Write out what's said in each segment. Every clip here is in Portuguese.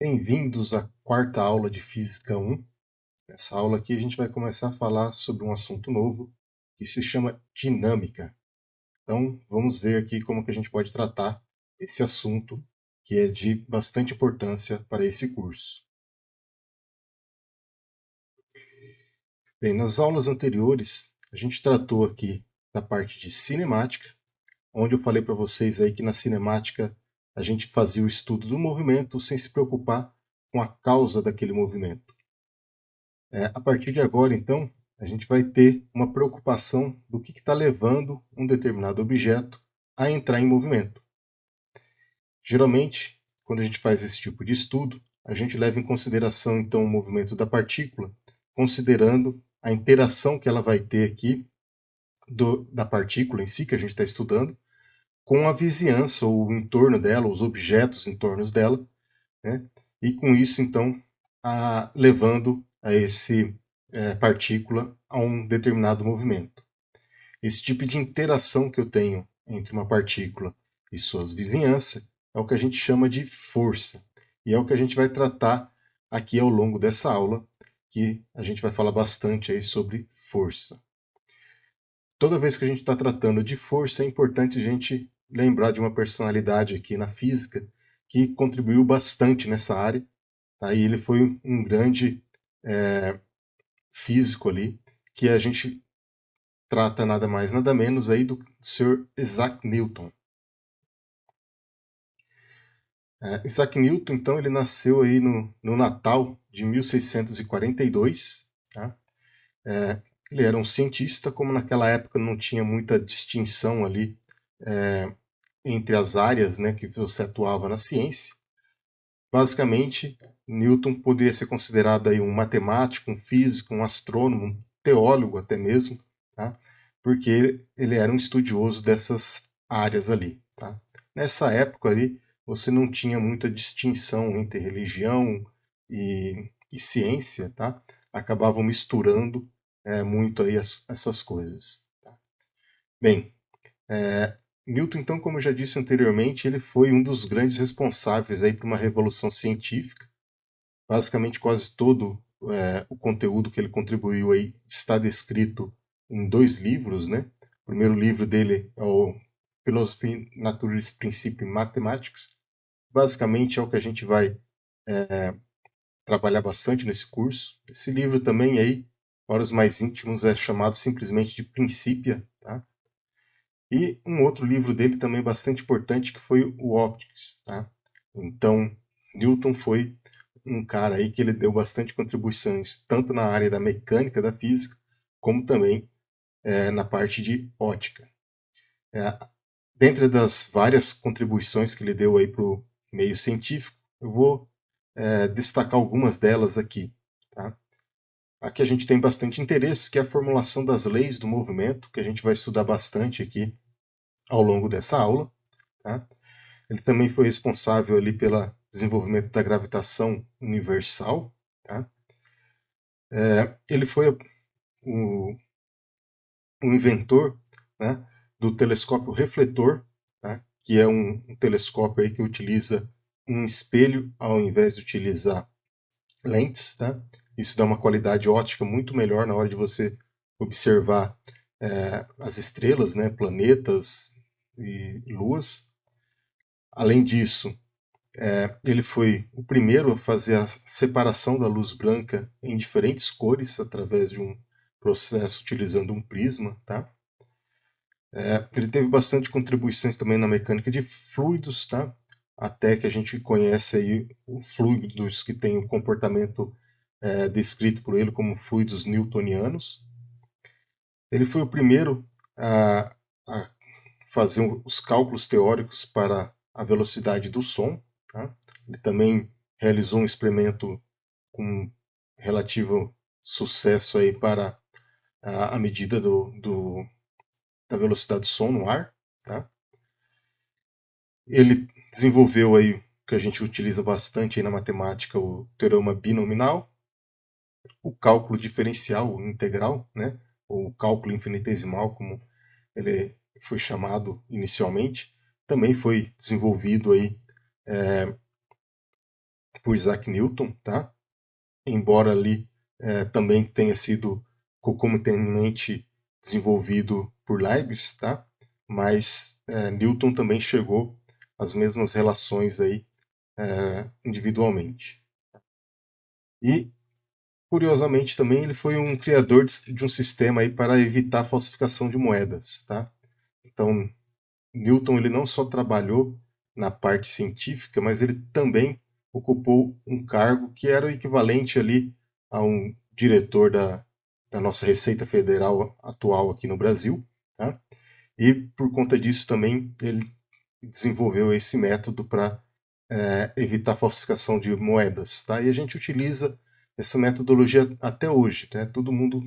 Bem-vindos à quarta aula de Física 1. Nessa aula aqui a gente vai começar a falar sobre um assunto novo que se chama dinâmica. Então vamos ver aqui como que a gente pode tratar esse assunto que é de bastante importância para esse curso. Bem, nas aulas anteriores a gente tratou aqui da parte de cinemática, onde eu falei para vocês aí que na cinemática a gente fazia o estudo do movimento sem se preocupar com a causa daquele movimento. A partir de agora, então, a gente vai ter uma preocupação do que está levando um determinado objeto a entrar em movimento. Geralmente, quando a gente faz esse tipo de estudo, a gente leva em consideração, então, o movimento da partícula, considerando a interação que ela vai ter aqui da partícula em si, que a gente está estudando, com a vizinhança, ou o entorno dela, os objetos em torno dela, né? E com isso, então, levando a esse partícula a um determinado movimento. Esse tipo de interação que eu tenho entre uma partícula e suas vizinhanças é o que a gente chama de força. E é o que a gente vai tratar aqui ao longo dessa aula, que a gente vai falar bastante aí sobre força. Toda vez que a gente está tratando de força, é importante a gente lembrar de uma personalidade aqui na física que contribuiu bastante nessa área. Tá? E ele foi um grande físico ali, que a gente trata nada mais, nada menos aí do Sir Isaac Newton. Isaac Newton, então, ele nasceu aí no Natal de 1642. Tá? Ele era um cientista, como naquela época não tinha muita distinção ali entre as áreas, né, que você atuava na ciência. Basicamente, Newton poderia ser considerado aí um matemático, um físico, um astrônomo, um teólogo até mesmo, tá? Porque ele era um estudioso dessas áreas ali. Tá? Nessa época ali, você não tinha muita distinção entre religião e ciência, tá? Acabavam misturando muito aí essas coisas. Tá? Bem, Newton, então, como eu já disse anteriormente, ele foi um dos grandes responsáveis aí por uma revolução científica. Basicamente, quase todo o conteúdo que ele contribuiu aí está descrito em 2 livros, né? O primeiro livro dele é o Philosophy Naturalis Principii Mathematics. Basicamente é o que a gente vai trabalhar bastante nesse curso. Esse livro também aí, para os mais íntimos, é chamado simplesmente de Principia, tá? E um outro livro dele também bastante importante, que foi o Optics, tá? Então, Newton foi um cara aí que ele deu bastante contribuições, tanto na área da mecânica, da física, como também na parte de ótica. Dentre das várias contribuições que ele deu aí para o meio científico, eu vou destacar algumas delas aqui. Tá? Aqui a gente tem bastante interesse, que é a formulação das leis do movimento, que a gente vai estudar bastante aqui ao longo dessa aula. Tá? Ele também foi responsável ali pelo desenvolvimento da gravitação universal. Tá? Ele foi o inventor, né, do telescópio refletor, tá? Que é um telescópio aí que utiliza um espelho ao invés de utilizar lentes. Tá? Isso dá uma qualidade ótica muito melhor na hora de você observar as estrelas, né, planetas e luas. Além disso, ele foi o primeiro a fazer a separação da luz branca em diferentes cores através de um processo utilizando um prisma. Tá? Ele teve bastante contribuições também na mecânica de fluidos, tá? Até que a gente conhece aí os fluidos que têm um comportamento descrito por ele como fluidos newtonianos. Ele foi o primeiro a fazer os cálculos teóricos para a velocidade do som. Tá? Ele também realizou um experimento com relativo sucesso aí para a medida da velocidade do som no ar. Tá? Ele desenvolveu aí o que a gente utiliza bastante aí na matemática, o teorema binominal, o cálculo diferencial integral, né? Ou cálculo infinitesimal, como ele foi chamado inicialmente, também foi desenvolvido aí por Isaac Newton, tá? Embora ali também tenha sido concomitantemente desenvolvido por Leibniz, tá? Mas Newton também chegou às mesmas relações aí individualmente. E, curiosamente também, ele foi um criador de um sistema aí para evitar a falsificação de moedas, tá? Então, Newton ele não só trabalhou na parte científica, mas ele também ocupou um cargo que era o equivalente ali a um diretor da nossa Receita Federal atual aqui no Brasil, tá? E por conta disso também ele desenvolveu esse método para evitar falsificação de moedas, tá? E a gente utiliza essa metodologia até hoje, né? Todo mundo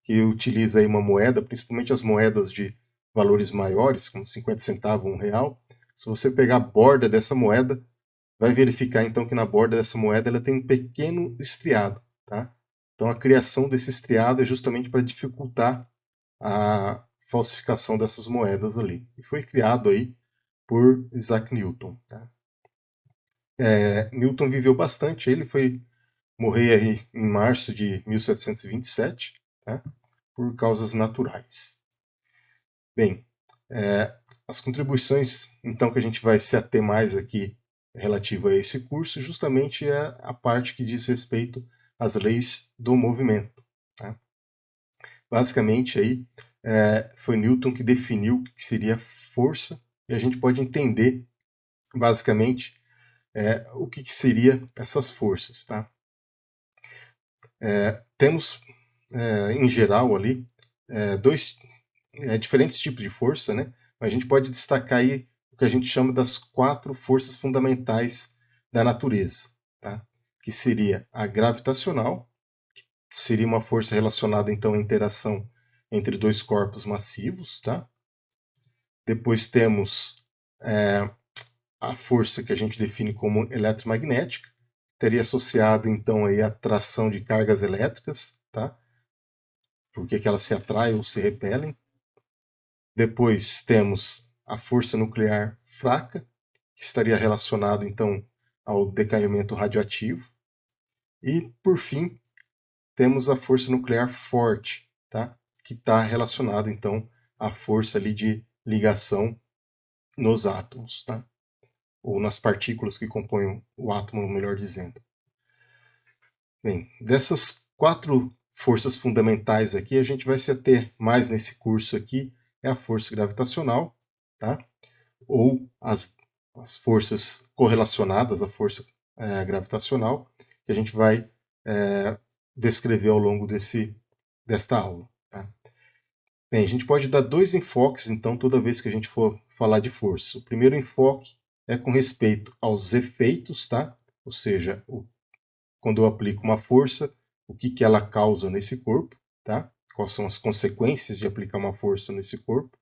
que utiliza aí uma moeda, principalmente as moedas de valores maiores, como 50 centavos, R$ 1, se você pegar a borda dessa moeda, vai verificar então que na borda dessa moeda ela tem um pequeno estriado, tá? Então a criação desse estriado é justamente para dificultar a falsificação dessas moedas ali. E foi criado aí por Isaac Newton, tá? Newton viveu bastante, ele foi morrer aí em março de 1727, tá? Por causas naturais. Bem, as contribuições, então, que a gente vai se ater mais aqui relativa a esse curso, justamente é a parte que diz respeito às leis do movimento. Tá? Basicamente, aí, foi Newton que definiu o que seria força, e a gente pode entender, basicamente, o que seria essas forças. Tá? Temos, em geral, ali, dois diferentes tipos de força, né? A gente pode destacar aí o que a gente chama das 4 forças fundamentais da natureza, tá? Que seria a gravitacional, que seria uma força relacionada então à interação entre dois corpos massivos, tá? Depois temos a força que a gente define como eletromagnética, teria associada então aí a atração de cargas elétricas, tá? Porque que elas se atraem ou se repelem. Depois temos a força nuclear fraca, que estaria relacionado então ao decaimento radioativo. E, por fim, temos a força nuclear forte, tá? Que está relacionado então à força ali de ligação nos átomos, tá? Ou nas partículas que compõem o átomo, melhor dizendo. Bem, dessas 4 forças fundamentais aqui, a gente vai se ater mais nesse curso aqui, é a força gravitacional, tá? Ou as forças correlacionadas à força gravitacional, que a gente vai descrever ao longo desta aula. Tá? Bem, a gente pode dar 2 enfoques, então, toda vez que a gente for falar de força. O primeiro enfoque é com respeito aos efeitos, tá? Ou seja, quando eu aplico uma força, o que ela causa nesse corpo, tá? Quais são as consequências de aplicar uma força nesse corpo.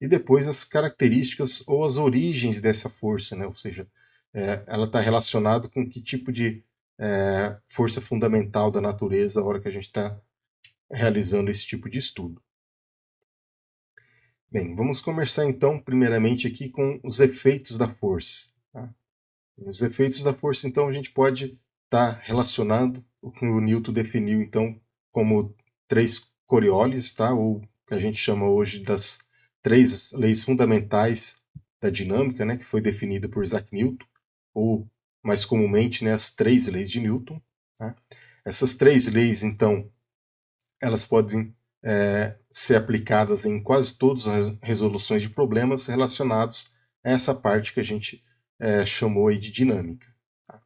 E depois as características ou as origens dessa força, né? Ou seja, ela está relacionada com que tipo de força fundamental da natureza a hora que a gente está realizando esse tipo de estudo. Bem, vamos começar então, primeiramente, aqui com os efeitos da força. Tá? Os efeitos da força, então, a gente pode estar relacionando o que o Newton definiu, então, como 3 Coriolis, tá? Ou que a gente chama hoje das 3 leis fundamentais da dinâmica, né? Que foi definida por Isaac Newton, ou mais comumente, né, as 3 leis de Newton. Tá? Essas 3 leis, então, elas podem ser aplicadas em quase todas as resoluções de problemas relacionados a essa parte que a gente chamou aí de dinâmica. Tá?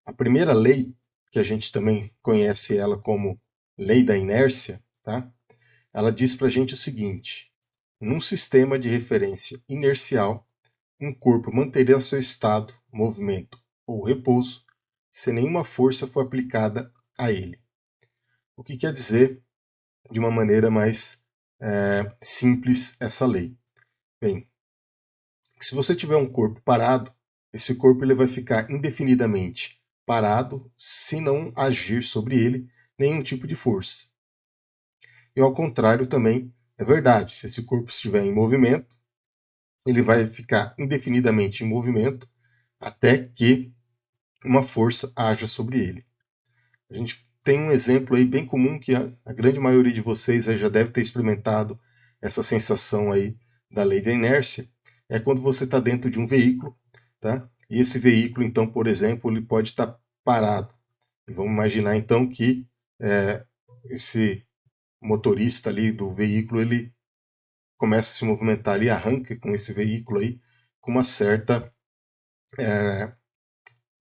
A primeira lei, que a gente também conhece ela como lei da inércia, tá? Ela diz para a gente o seguinte: num sistema de referência inercial, um corpo manterá seu estado, movimento ou repouso se nenhuma força for aplicada a ele. O que quer dizer, de uma maneira mais simples, essa lei? Bem, se você tiver um corpo parado, esse corpo ele vai ficar indefinidamente parado se não agir sobre ele nenhum tipo de força. E ao contrário também é verdade, se esse corpo estiver em movimento, ele vai ficar indefinidamente em movimento até que uma força haja sobre ele. A gente tem um exemplo aí bem comum que a grande maioria de vocês já deve ter experimentado essa sensação aí da lei da inércia, é quando você está dentro de um veículo, tá? E esse veículo, então, por exemplo, ele pode estar parado. E vamos imaginar, então, que esse motorista ali do veículo, ele começa a se movimentar ali, arranca com esse veículo aí com uma certa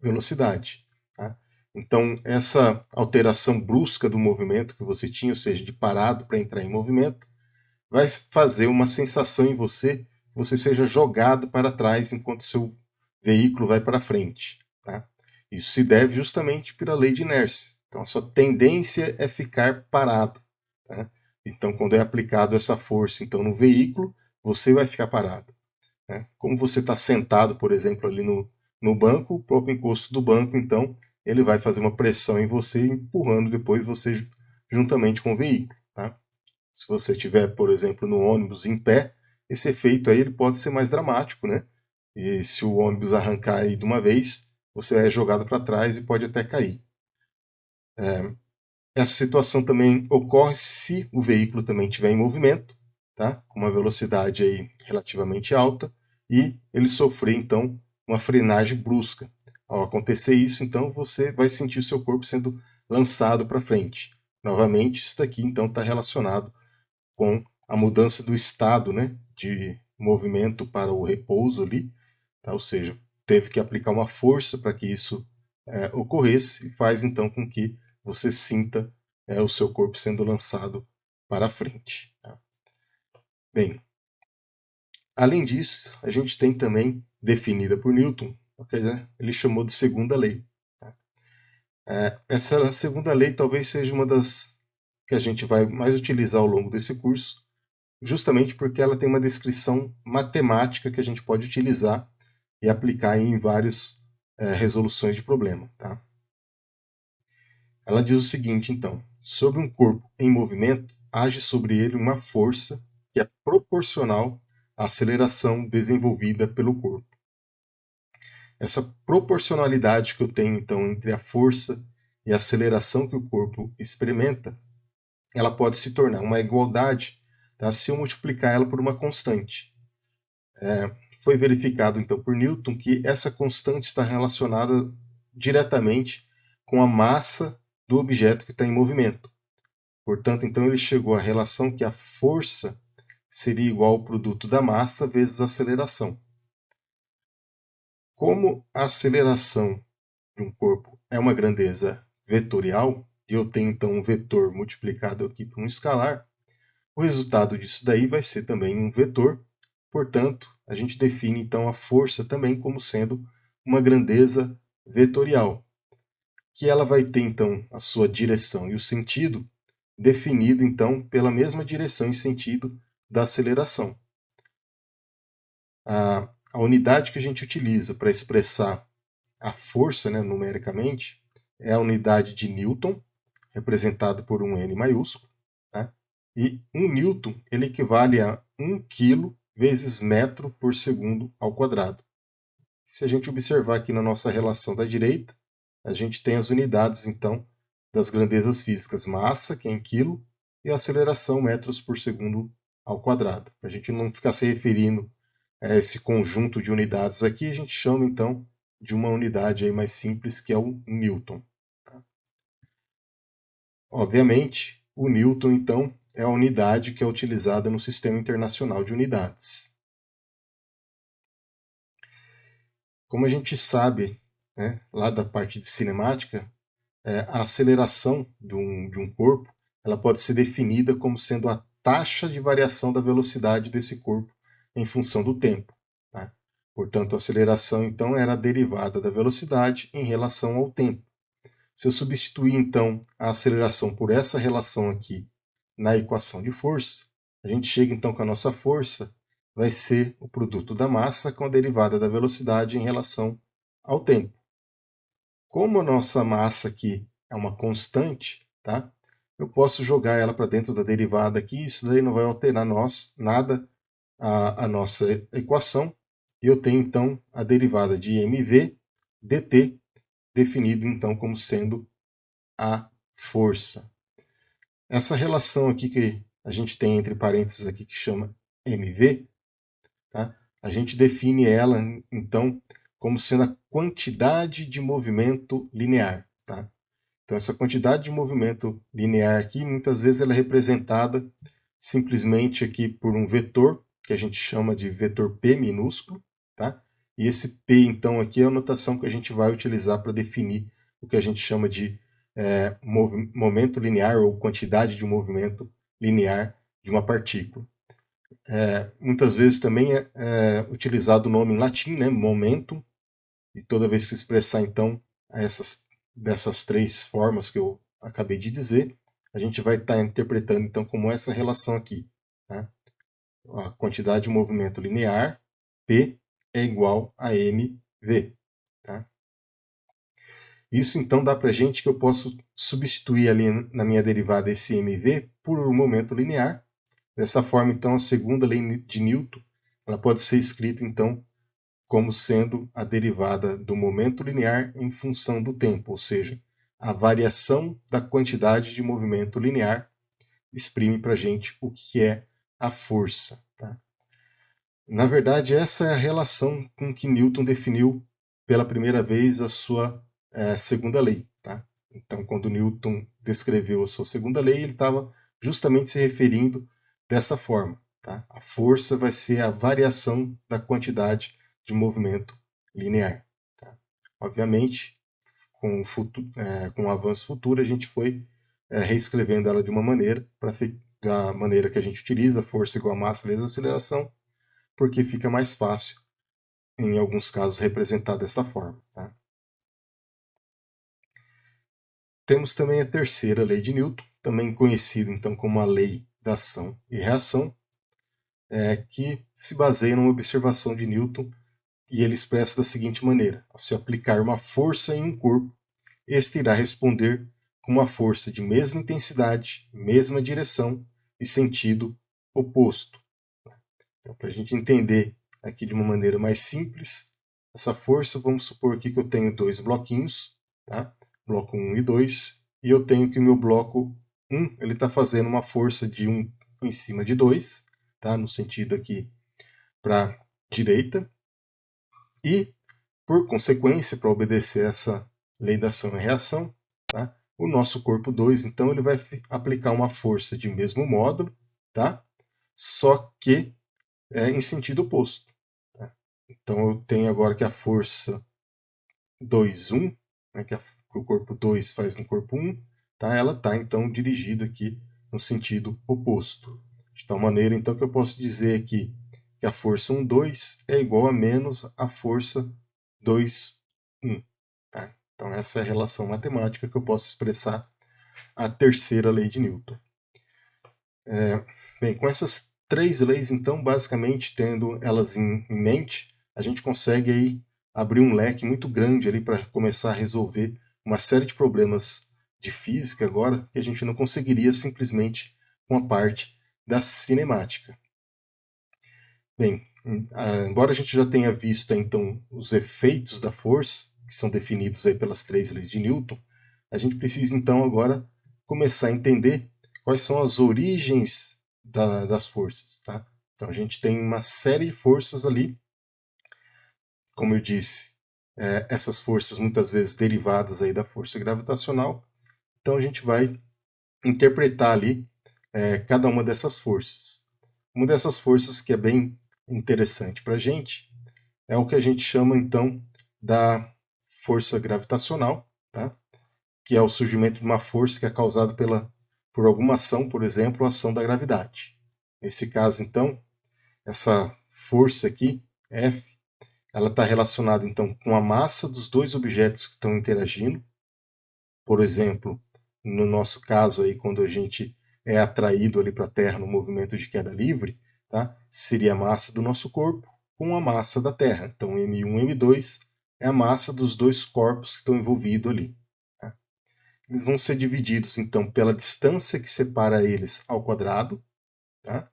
velocidade. Tá? Então, essa alteração brusca do movimento que você tinha, ou seja, de parado para entrar em movimento, vai fazer uma sensação em você que você seja jogado para trás enquanto seu veículo vai para frente. Tá? Isso se deve justamente pela lei de inércia. Então, a sua tendência é ficar parado. Tá? Então, quando é aplicado essa força então, no veículo, você vai ficar parado. Né? Como você está sentado, por exemplo, ali no banco, o próprio encosto do banco, então, ele vai fazer uma pressão em você, empurrando depois você juntamente com o veículo. Tá? Se você estiver, por exemplo, no ônibus em pé, esse efeito aí ele pode ser mais dramático, né? E se o ônibus arrancar aí de uma vez, você é jogado para trás e pode até cair. Essa situação também ocorre se o veículo também estiver em movimento, tá? Com uma velocidade aí relativamente alta, e ele sofrer então uma frenagem brusca. Ao acontecer isso, então você vai sentir o seu corpo sendo lançado para frente. Novamente, isso daqui então está relacionado com a mudança do estado, né, de movimento para o repouso ali, tá? Ou seja, teve que aplicar uma força para que isso ocorresse e faz então com que você sinta o seu corpo sendo lançado para frente. Tá? Bem, além disso, a gente tem também, definida por Newton, o que ele chamou de segunda lei. Tá? Essa segunda lei talvez seja uma das que a gente vai mais utilizar ao longo desse curso, justamente porque ela tem uma descrição matemática que a gente pode utilizar e aplicar em várias resoluções de problema. Tá? Ela diz o seguinte, então: sobre um corpo em movimento, age sobre ele uma força que é proporcional à aceleração desenvolvida pelo corpo. Essa proporcionalidade que eu tenho, então, entre a força e a aceleração que o corpo experimenta, ela pode se tornar uma igualdade, tá? Se eu multiplicar ela por uma constante. Foi verificado, então, por Newton que essa constante está relacionada diretamente com a massa do objeto que está em movimento. Portanto, então ele chegou à relação que a força seria igual ao produto da massa vezes a aceleração. Como a aceleração de um corpo é uma grandeza vetorial, e eu tenho então um vetor multiplicado aqui por um escalar, o resultado disso daí vai ser também um vetor. Portanto, a gente define então a força também como sendo uma grandeza vetorial, que ela vai ter então a sua direção e o sentido definido então pela mesma direção e sentido da aceleração. A unidade que a gente utiliza para expressar a força, né, numericamente, é a unidade de Newton, representado por um N maiúsculo, tá? E 1 Newton ele equivale a 1 kg vezes metro por segundo ao quadrado. Se a gente observar aqui na nossa relação da direita, a gente tem as unidades, então, das grandezas físicas: massa, que é em quilo, e aceleração, metros por segundo ao quadrado. Para a gente não ficar se referindo a esse conjunto de unidades aqui, a gente chama, então, de uma unidade aí mais simples, que é o Newton. Tá? Obviamente, o Newton, então, é a unidade que é utilizada no Sistema Internacional de Unidades. Como a gente sabe, né, lá da parte de cinemática, a aceleração de um corpo ela pode ser definida como sendo a taxa de variação da velocidade desse corpo em função do tempo. Né? Portanto, a aceleração então era a derivada da velocidade em relação ao tempo. Se eu substituir então a aceleração por essa relação aqui na equação de força, a gente chega então que a nossa força vai ser o produto da massa com a derivada da velocidade em relação ao tempo. Como a nossa massa aqui é uma constante, tá? Eu posso jogar ela para dentro da derivada aqui, isso daí não vai alterar nada a nossa equação. E eu tenho então a derivada de mv dt definido então como sendo a força. Essa relação aqui que a gente tem entre parênteses aqui que chama mv, tá? A gente define ela então como sendo a quantidade de movimento linear, tá? Então essa quantidade de movimento linear aqui, muitas vezes ela é representada simplesmente aqui por um vetor, que a gente chama de vetor P minúsculo, tá? E esse P, então, aqui é a notação que a gente vai utilizar para definir o que a gente chama de momento linear ou quantidade de movimento linear de uma partícula. Muitas vezes também é utilizado o nome em latim, né, momentum, e toda vez que se expressar, então, dessas três formas que eu acabei de dizer, a gente vai estar interpretando, então, como essa relação aqui. Tá? A quantidade de movimento linear, P, é igual a mv. Tá? Isso, então, dá para a gente que eu posso substituir ali na minha derivada esse mv por um momento linear. Dessa forma, então, a segunda lei de Newton ela pode ser escrita, então, como sendo a derivada do momento linear em função do tempo, ou seja, a variação da quantidade de movimento linear exprime para a gente o que é a força. Tá? Na verdade, essa é a relação com que Newton definiu pela primeira vez a sua segunda lei. Tá? Então, quando Newton descreveu a sua segunda lei, ele estava justamente se referindo dessa forma. Tá? A força vai ser a variação da quantidade de movimento linear. Tá? Obviamente, com o avanço futuro, a gente foi reescrevendo ela de uma maneira, da maneira que a gente utiliza, força igual a massa vezes a aceleração, porque fica mais fácil, em alguns casos, representar dessa forma. Tá? Temos também a terceira lei de Newton, também conhecida então como a lei da ação e reação, que se baseia numa observação de Newton e ele expressa da seguinte maneira: ao se aplicar uma força em um corpo, este irá responder com uma força de mesma intensidade, mesma direção e sentido oposto. Então, para a gente entender aqui de uma maneira mais simples, essa força, vamos supor aqui que eu tenho dois bloquinhos, tá? Bloco 1 e 2, e eu tenho que o meu bloco 1 ele está fazendo uma força de 1 em cima de 2, tá? No sentido aqui para direita, e por consequência, para obedecer essa lei da ação e reação, tá? O nosso corpo 2, então, ele vai aplicar uma força de mesmo módulo, tá? Só que em sentido oposto. Tá? Então, eu tenho agora que a força 2, 1, né, que o corpo 2 faz no corpo 1, tá? Ela está, então, dirigida aqui no sentido oposto. De tal maneira, então, que eu posso dizer aqui que a força 1, 2 é igual a menos a força 2, 1. Tá? Então, essa é a relação matemática que eu posso expressar a terceira lei de Newton. Bem, com essas três leis, então, basicamente, tendo elas em mente, a gente consegue aí abrir um leque muito grande ali para começar a resolver uma série de problemas de física agora que a gente não conseguiria simplesmente com a parte da cinemática. Bem, embora a gente já tenha visto então os efeitos da força, que são definidos aí pelas três leis de Newton, a gente precisa então agora começar a entender quais são as origens das forças. Tá? Então a gente tem uma série de forças ali, como eu disse, essas forças muitas vezes derivadas aí da força gravitacional. Então a gente vai interpretar ali cada uma dessas forças. Uma dessas forças que é bem interessante para a gente é o que a gente chama então da força gravitacional, tá? Que é o surgimento de uma força que é causada por alguma ação, por exemplo, a ação da gravidade. Nesse caso, então, essa força aqui, F, ela está relacionada então com a massa dos dois objetos que estão interagindo. Por exemplo, no nosso caso aí, quando a gente é atraído ali para a Terra no movimento de queda livre, tá? Seria a massa do nosso corpo com a massa da Terra. Então, M1 e M2 é a massa dos dois corpos que estão envolvidos ali. Tá? Eles vão ser divididos, então, pela distância que separa eles ao quadrado, tá?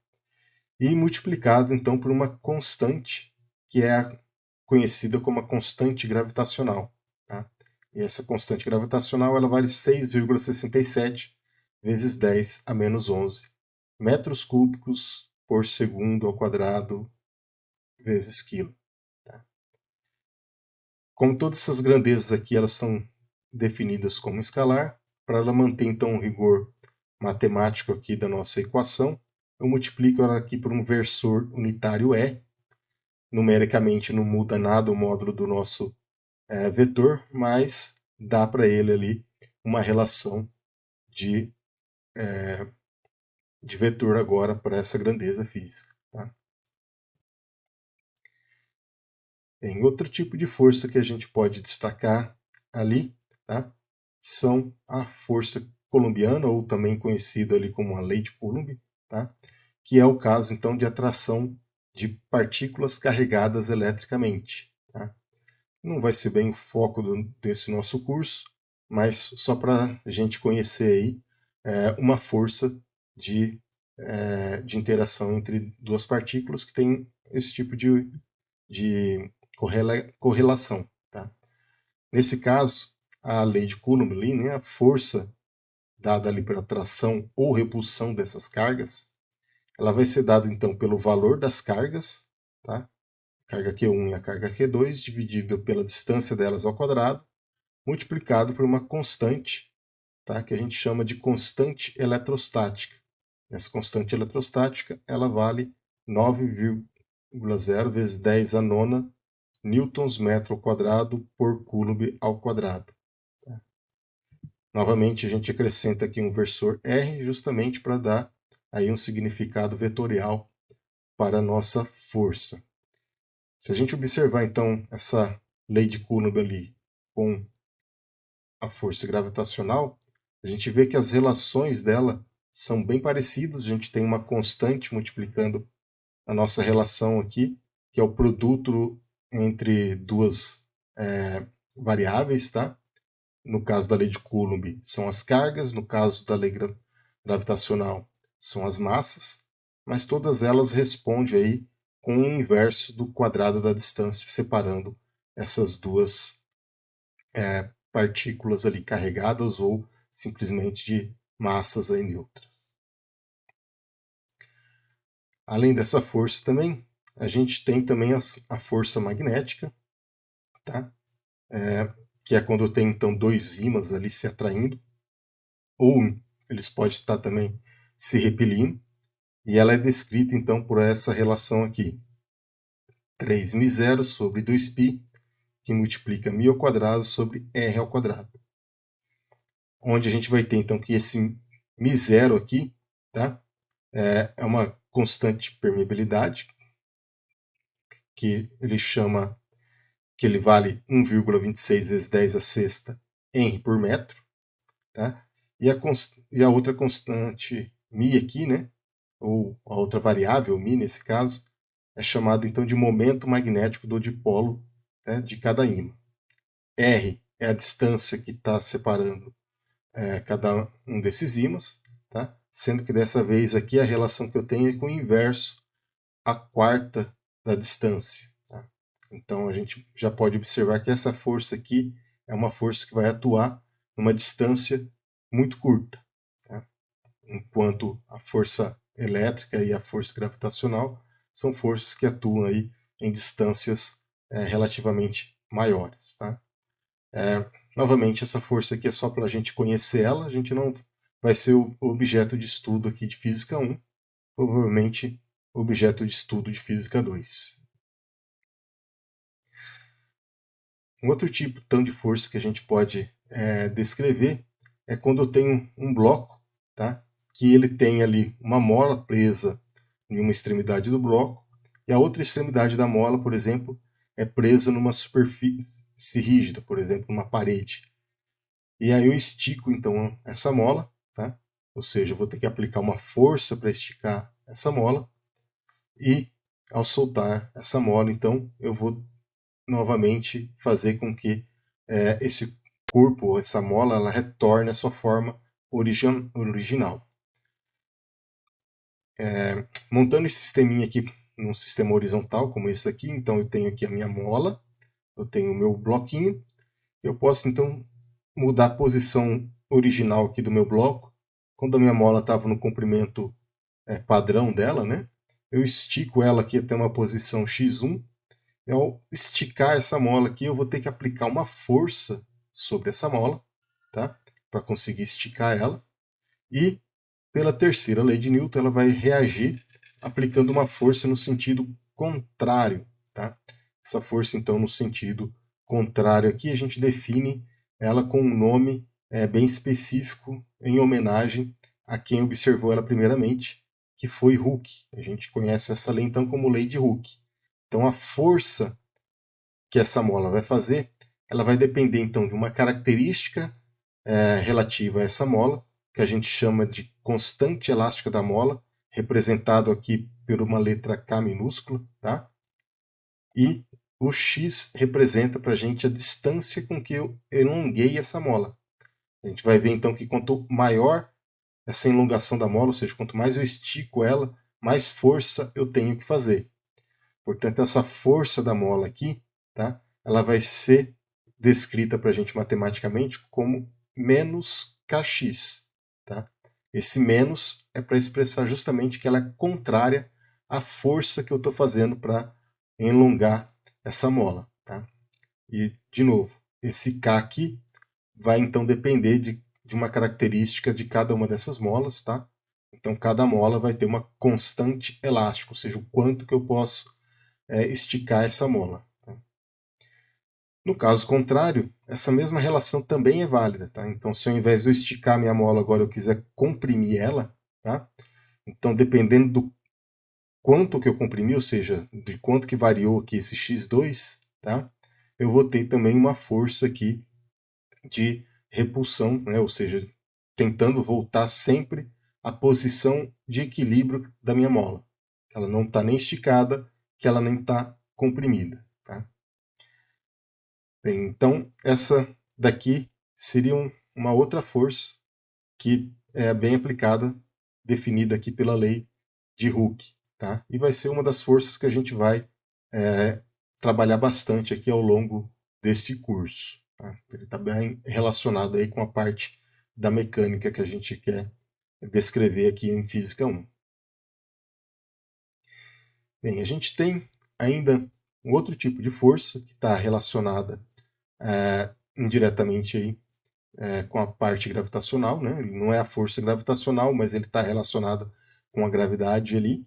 E multiplicado, então, por uma constante que é conhecida como a constante gravitacional. Tá? E essa constante gravitacional ela vale 6,67 vezes 10 a menos 11 metros cúbicos por segundo ao quadrado vezes quilo. Tá? Como todas essas grandezas aqui elas são definidas como escalar, para ela manter então o rigor matemático aqui da nossa equação, eu multiplico ela aqui por um versor unitário E. Numericamente não muda nada o módulo do nosso vetor, mas dá para ele ali uma relação de vetor agora para essa grandeza física. Tá? Em outro tipo de força que a gente pode destacar ali, tá? São a força coulombiana, ou também conhecida ali como a lei de Coulomb, tá? Que é o caso então de atração de partículas carregadas eletricamente. Tá? Não vai ser bem o foco desse nosso curso, mas só para a gente conhecer aí uma força de interação entre duas partículas que tem esse tipo de correlação. Tá? Nesse caso, a lei de Coulomb, né, a força dada ali pela atração ou repulsão dessas cargas, ela vai ser dada então pelo valor das cargas, tá? Carga Q1 e a carga Q2, dividido pela distância delas ao quadrado, multiplicado por uma constante, tá? Que a gente chama de constante eletrostática. Essa constante eletrostática ela vale 9,0 vezes 10 a nona newtons metro ao quadrado por coulomb ao quadrado. Tá? Novamente a gente acrescenta aqui um versor R justamente para dar aí um significado vetorial para a nossa força. Se a gente observar então essa lei de Coulomb ali com a força gravitacional, a gente vê que as relações dela são bem parecidas. A gente tem uma constante multiplicando a nossa relação aqui, que é o produto entre duas variáveis, tá? No caso da lei de Coulomb, são as cargas, no caso da lei gravitacional, são as massas, mas todas elas respondem aí com o inverso do quadrado da distância, separando essas duas partículas ali carregadas ou simplesmente de massas aí neutras. Além dessa força também, a gente tem também a força magnética, tá? Que é quando tem então dois ímãs ali se atraindo, ou eles podem estar também se repelindo, e ela é descrita então por essa relação aqui, 3μ0 sobre 2π, que multiplica μ ao quadrado sobre r ao quadrado. Onde a gente vai ter então que esse μ0 aqui, tá? É uma constante de permeabilidade, que ele chama, que ele vale 1,26 vezes 10 a sexta Henry por metro, tá? E a outra constante μ aqui, né? Ou a outra variável μ nesse caso, é chamada então de momento magnético do dipolo, né, de cada ímã. R é a distância que está separando cada um desses ímãs, tá? Sendo que dessa vez aqui a relação que eu tenho é com o inverso, a quarta da distância. Tá? Então a gente já pode observar que essa força aqui é uma força que vai atuar numa distância muito curta, tá? Enquanto a força elétrica e a força gravitacional são forças que atuam aí em distâncias relativamente maiores. Tá? Novamente, essa força aqui é só para a gente conhecer ela, a gente não vai ser o objeto de estudo aqui de Física 1, provavelmente objeto de estudo de Física 2. Um outro tipo então, de força que a gente pode descrever é quando eu tenho um bloco, tá? Que ele tem ali uma mola presa em uma extremidade do bloco e a outra extremidade da mola, por exemplo, é presa numa superfície rígida, por exemplo, numa parede. E aí eu estico então essa mola, tá? Ou seja, eu vou ter que aplicar uma força para esticar essa mola e ao soltar essa mola, então eu vou novamente fazer com que esse corpo, essa mola, ela retorne à sua forma original. Montando esse sisteminha aqui num sistema horizontal como esse aqui, então eu tenho aqui a minha mola, eu tenho o meu bloquinho Eu posso então mudar a posição original aqui do meu bloco. Quando a minha mola estava no comprimento padrão dela, né? Eu estico ela aqui até uma posição x1. Ao esticar essa mola aqui, eu vou ter que aplicar uma força sobre essa mola, tá? Para conseguir esticar ela. E pela terceira lei de Newton, ela vai reagir aplicando uma força no sentido contrário, tá? Essa força, então, no sentido contrário aqui, a gente define ela com um nome bem específico em homenagem a quem observou ela primeiramente, que foi Hooke. A gente conhece essa lei, então, como lei de Hooke. Então, a força que essa mola vai fazer, ela vai depender, então, de uma característica relativa a essa mola, que a gente chama de constante elástica da mola, representado aqui por uma letra K minúscula, tá? E o X representa para a gente a distância com que eu elonguei essa mola. A gente vai ver então que quanto maior essa elongação da mola, ou seja, quanto mais eu estico ela, mais força eu tenho que fazer. Portanto, essa força da mola aqui, tá? Ela vai ser descrita para a gente matematicamente como menos kx. Tá? Esse menos é para expressar justamente que ela é contrária à força que eu estou fazendo para elongar essa mola. Tá? E, de novo, esse K aqui vai então depender de uma característica de cada uma dessas molas. Tá? Então, cada mola vai ter uma constante elástica, ou seja, o quanto que eu posso esticar essa mola. Tá? No caso contrário, essa mesma relação também é válida. Tá? Então, se ao invés de eu esticar minha mola agora eu quiser comprimir ela, tá? Então dependendo do quanto que eu comprimi, ou seja, de quanto que variou aqui esse x2, tá? Eu vou ter também uma força aqui de repulsão, né? Ou seja, tentando voltar sempre à posição de equilíbrio da minha mola. Ela não está nem esticada, que ela nem está comprimida. Tá? Bem, então, essa daqui seria uma outra força que é bem aplicada, definida aqui pela lei de Hooke. Tá? E vai ser uma das forças que a gente vai trabalhar bastante aqui ao longo desse curso. Tá? Ele está bem relacionado aí com a parte da mecânica que a gente quer descrever aqui em Física 1. Bem, a gente tem ainda um outro tipo de força que está relacionada indiretamente aí, com a parte gravitacional, né? Ele não é a força gravitacional, mas ele está relacionado com a gravidade ali.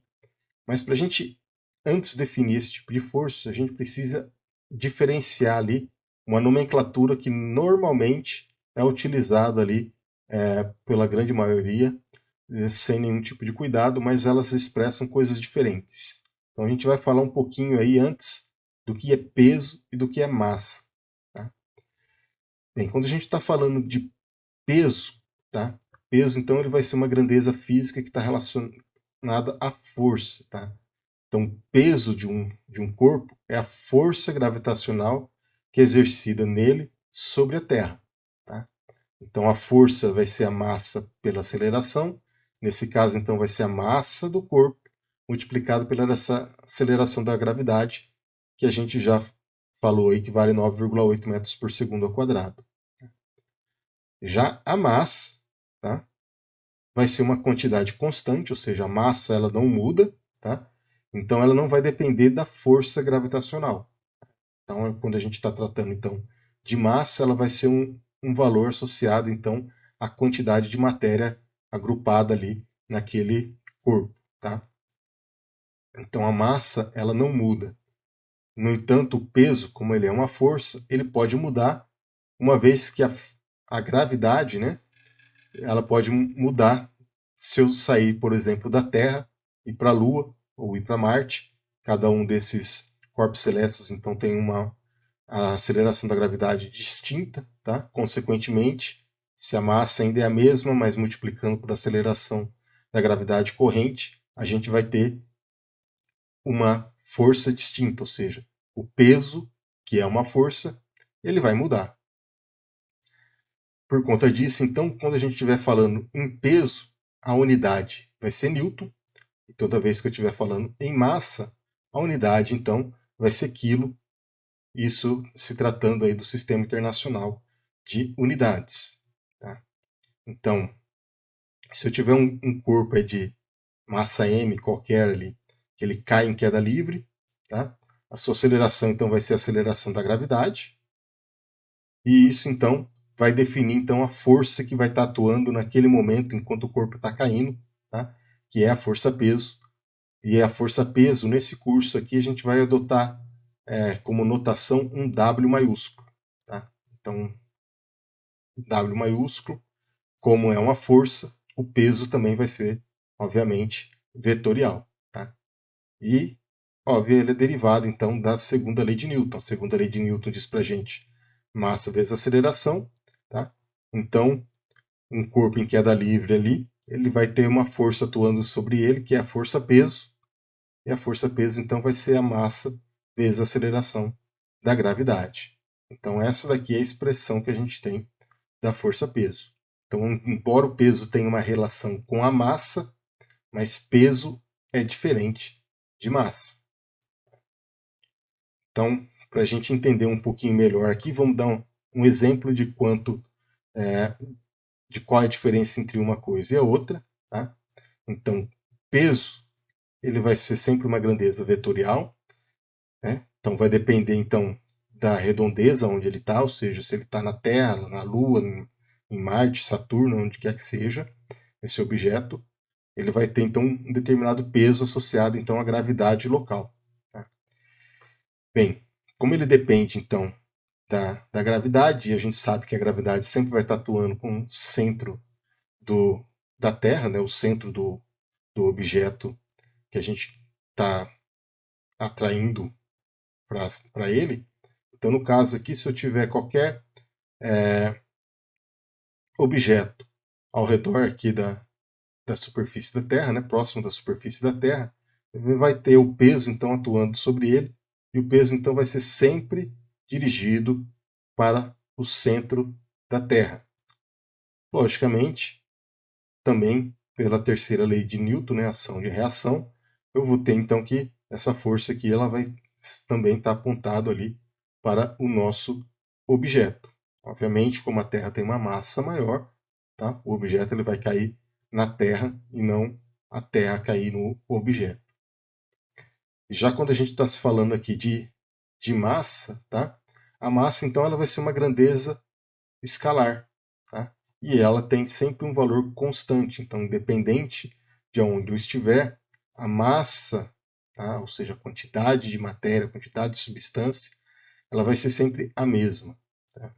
Mas para a gente, antes de definir esse tipo de força, a gente precisa diferenciar ali uma nomenclatura que normalmente é utilizada ali pela grande maioria, sem nenhum tipo de cuidado, mas elas expressam coisas diferentes. Então a gente vai falar um pouquinho aí antes do que é peso e do que é massa. Tá? Bem, quando a gente está falando de peso, tá? Peso, então, ele vai ser uma grandeza física que está relacionada à força, tá? Então, peso de um corpo é a força gravitacional que é exercida nele sobre a Terra, tá? Então, a força vai ser a massa pela aceleração. Nesse caso, então, vai ser a massa do corpo multiplicado pela essa aceleração da gravidade, que a gente já falou aí que vale 9,8 metros por segundo ao quadrado. Já a massa, tá? Vai ser uma quantidade constante, ou seja, a massa ela não muda, tá? Então ela não vai depender da força gravitacional. Então quando a gente está tratando então de massa, ela vai ser um valor associado então à quantidade de matéria agrupada ali naquele corpo, tá? Então a massa ela não muda. No entanto, o peso, como ele é uma força, ele pode mudar, uma vez que a gravidade, né, ela pode mudar se eu sair, por exemplo, da Terra, ir para a Lua ou ir para Marte. Cada um desses corpos celestes, então, tem a aceleração da gravidade distinta, tá? Consequentemente, se a massa ainda é a mesma, mas multiplicando por aceleração da gravidade corrente, a gente vai ter uma força distinta, ou seja, o peso, que é uma força, ele vai mudar. Por conta disso, então, quando a gente estiver falando em peso, a unidade vai ser Newton, e toda vez que eu estiver falando em massa, a unidade, então, vai ser quilo, isso se tratando aí do Sistema Internacional de Unidades. Tá? Então, se eu tiver um corpo aí de massa m qualquer ali, que ele cai em queda livre, tá? A sua aceleração então vai ser a aceleração da gravidade, e isso então vai definir então a força que vai estar atuando naquele momento enquanto o corpo está caindo, tá? Que é a força-peso. E a força-peso, nesse curso aqui, a gente vai adotar como notação um W maiúsculo. Tá? Então, W maiúsculo, como é uma força, o peso também vai ser, obviamente, vetorial. Tá? E, óbvio, ele é derivado, então, da segunda lei de Newton. A segunda lei de Newton diz para a gente massa vezes aceleração. Tá? Então, um corpo em queda livre ali, ele vai ter uma força atuando sobre ele, que é a força-peso. E a força-peso, então, vai ser a massa vezes a aceleração da gravidade. Então, essa daqui é a expressão que a gente tem da força-peso. Então, embora o peso tenha uma relação com a massa, mas peso é diferente de massa. Então, para a gente entender um pouquinho melhor aqui, vamos dar um exemplo de de qual é a diferença entre uma coisa e a outra. Tá? Então, peso ele vai ser sempre uma grandeza vetorial, né? Então vai depender então da redondeza onde ele está, ou seja, se ele está na Terra, na Lua, em Marte, Saturno, onde quer que seja esse objeto, ele vai ter então um determinado peso associado então à gravidade local. Tá? Bem, como ele depende então da gravidade, e a gente sabe que a gravidade sempre vai estar atuando com o centro da Terra, né, o centro do objeto que a gente está atraindo para ele. Então, no caso aqui, se eu tiver qualquer objeto ao redor aqui da superfície da Terra, né, próximo da superfície da Terra, vai ter o peso então atuando sobre ele, e o peso então vai ser sempre dirigido para o centro da Terra. Logicamente, também pela terceira lei de Newton, né, ação e reação, eu vou ter então que essa força aqui ela vai também estar apontado ali para o nosso objeto. Obviamente, como a Terra tem uma massa maior, tá? O objeto ele vai cair na Terra e não a Terra cair no objeto. Já quando a gente está se falando aqui de massa, tá? A massa então ela vai ser uma grandeza escalar, tá? E ela tem sempre um valor constante. Então, independente de onde eu estiver, a massa, tá? Ou seja, a quantidade de matéria, a quantidade de substância, ela vai ser sempre a mesma. Tá?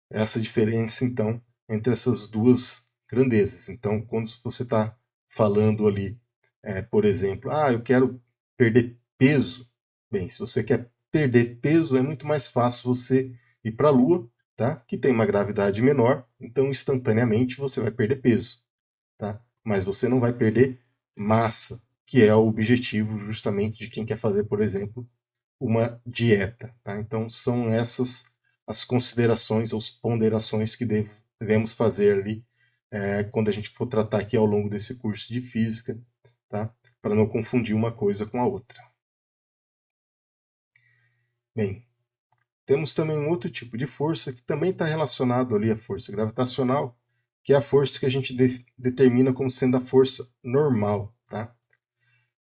Essa diferença, então, entre essas duas grandezas. Então, quando você está falando ali, por exemplo, eu quero perder peso. Bem, se você quer perder peso, é muito mais fácil você ir para a Lua, tá? Que tem uma gravidade menor, então instantaneamente você vai perder peso, tá? Mas você não vai perder massa, que é o objetivo justamente de quem quer fazer, por exemplo, uma dieta, tá? Então são essas as considerações, as ponderações que devemos fazer ali quando a gente for tratar aqui ao longo desse curso de física, tá? Para não confundir uma coisa com a outra. Bem, temos também um outro tipo de força que também está relacionado ali à força gravitacional, que é a força que a gente determina como sendo a força normal, tá?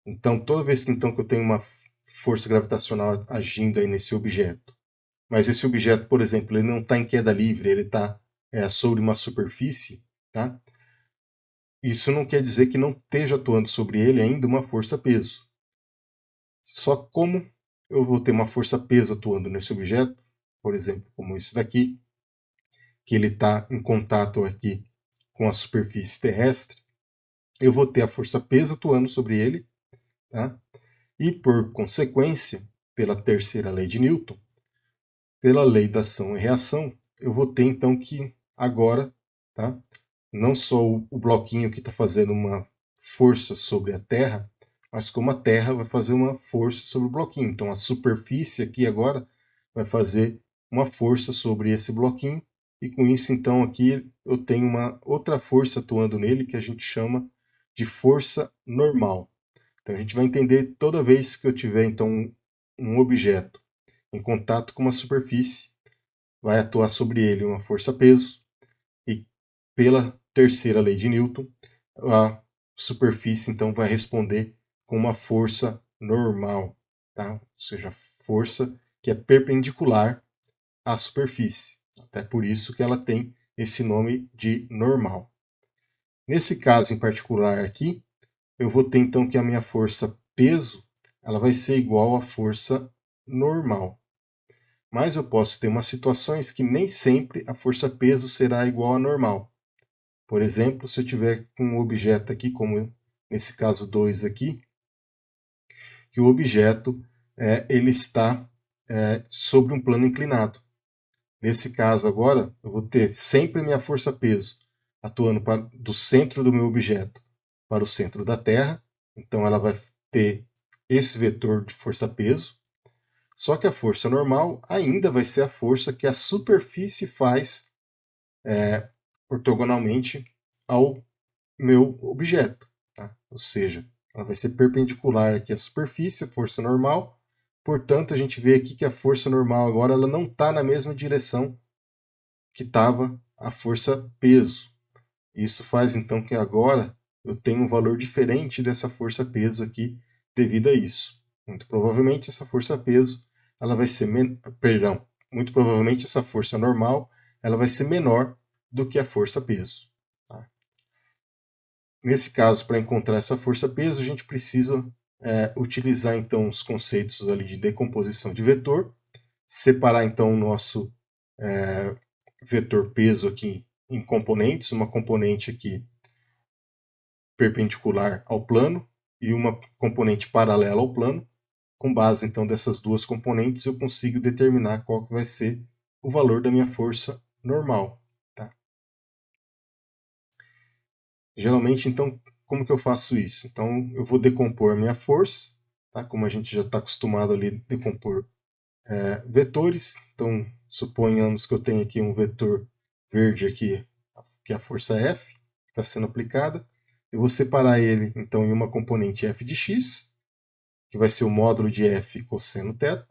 Então, toda vez que então que eu tenho uma força gravitacional agindo aí nesse objeto, mas esse objeto, por exemplo, ele não está em queda livre, ele está sobre uma superfície, tá? Isso não quer dizer que não esteja atuando sobre ele ainda uma força-peso. Só como eu vou ter uma força-peso atuando nesse objeto, por exemplo, como esse daqui, que ele está em contato aqui com a superfície terrestre, eu vou ter a força-peso atuando sobre ele, tá? E por consequência, pela terceira lei de Newton, pela lei da ação e reação, eu vou ter então que agora, tá? Não só o bloquinho que está fazendo uma força sobre a Terra, mas como a Terra vai fazer uma força sobre o bloquinho. Então a superfície aqui agora vai fazer uma força sobre esse bloquinho, e com isso então aqui eu tenho uma outra força atuando nele que a gente chama de força normal. Então a gente vai entender toda vez que eu tiver então um objeto em contato com uma superfície, vai atuar sobre ele uma força-peso, e pela terceira lei de Newton, a superfície então vai responder com uma força normal, tá? Ou seja, força que é perpendicular à superfície. Até por isso que ela tem esse nome de normal. Nesse caso em particular aqui, eu vou ter então que a minha força peso ela vai ser igual à força normal. Mas eu posso ter umas situações que nem sempre a força peso será igual à normal. Por exemplo, se eu tiver com um objeto aqui, como nesse caso 2 aqui, que o objeto ele está sobre um plano inclinado. Nesse caso agora, eu vou ter sempre minha força-peso atuando do centro do meu objeto para o centro da Terra. Então ela vai ter esse vetor de força-peso. Só que a força normal ainda vai ser a força que a superfície faz ortogonalmente ao meu objeto. Tá? Ou seja, ela vai ser perpendicular aqui à superfície, a força normal. Portanto, a gente vê aqui que a força normal agora ela não está na mesma direção que estava a força peso. Isso faz então que agora eu tenha um valor diferente dessa força peso aqui devido a isso. Muito provavelmente essa força peso ela vai ser muito provavelmente essa força normal ela vai ser menor do que a força peso. Tá? Nesse caso, para encontrar essa força peso, a gente precisa utilizar então os conceitos ali de decomposição de vetor, separar então o nosso vetor peso aqui em componentes, uma componente aqui perpendicular ao plano e uma componente paralela ao plano. Com base então dessas duas componentes, eu consigo determinar qual que vai ser o valor da minha força normal. Tá? Geralmente, então, como que eu faço isso? Então, eu vou decompor a minha força, tá? Como a gente já está acostumado ali a decompor vetores. Então, suponhamos que eu tenho aqui um vetor verde aqui, que é a força F, que está sendo aplicada. Eu vou separar ele, então, em uma componente f de x, que vai ser o módulo de f cosseno θ,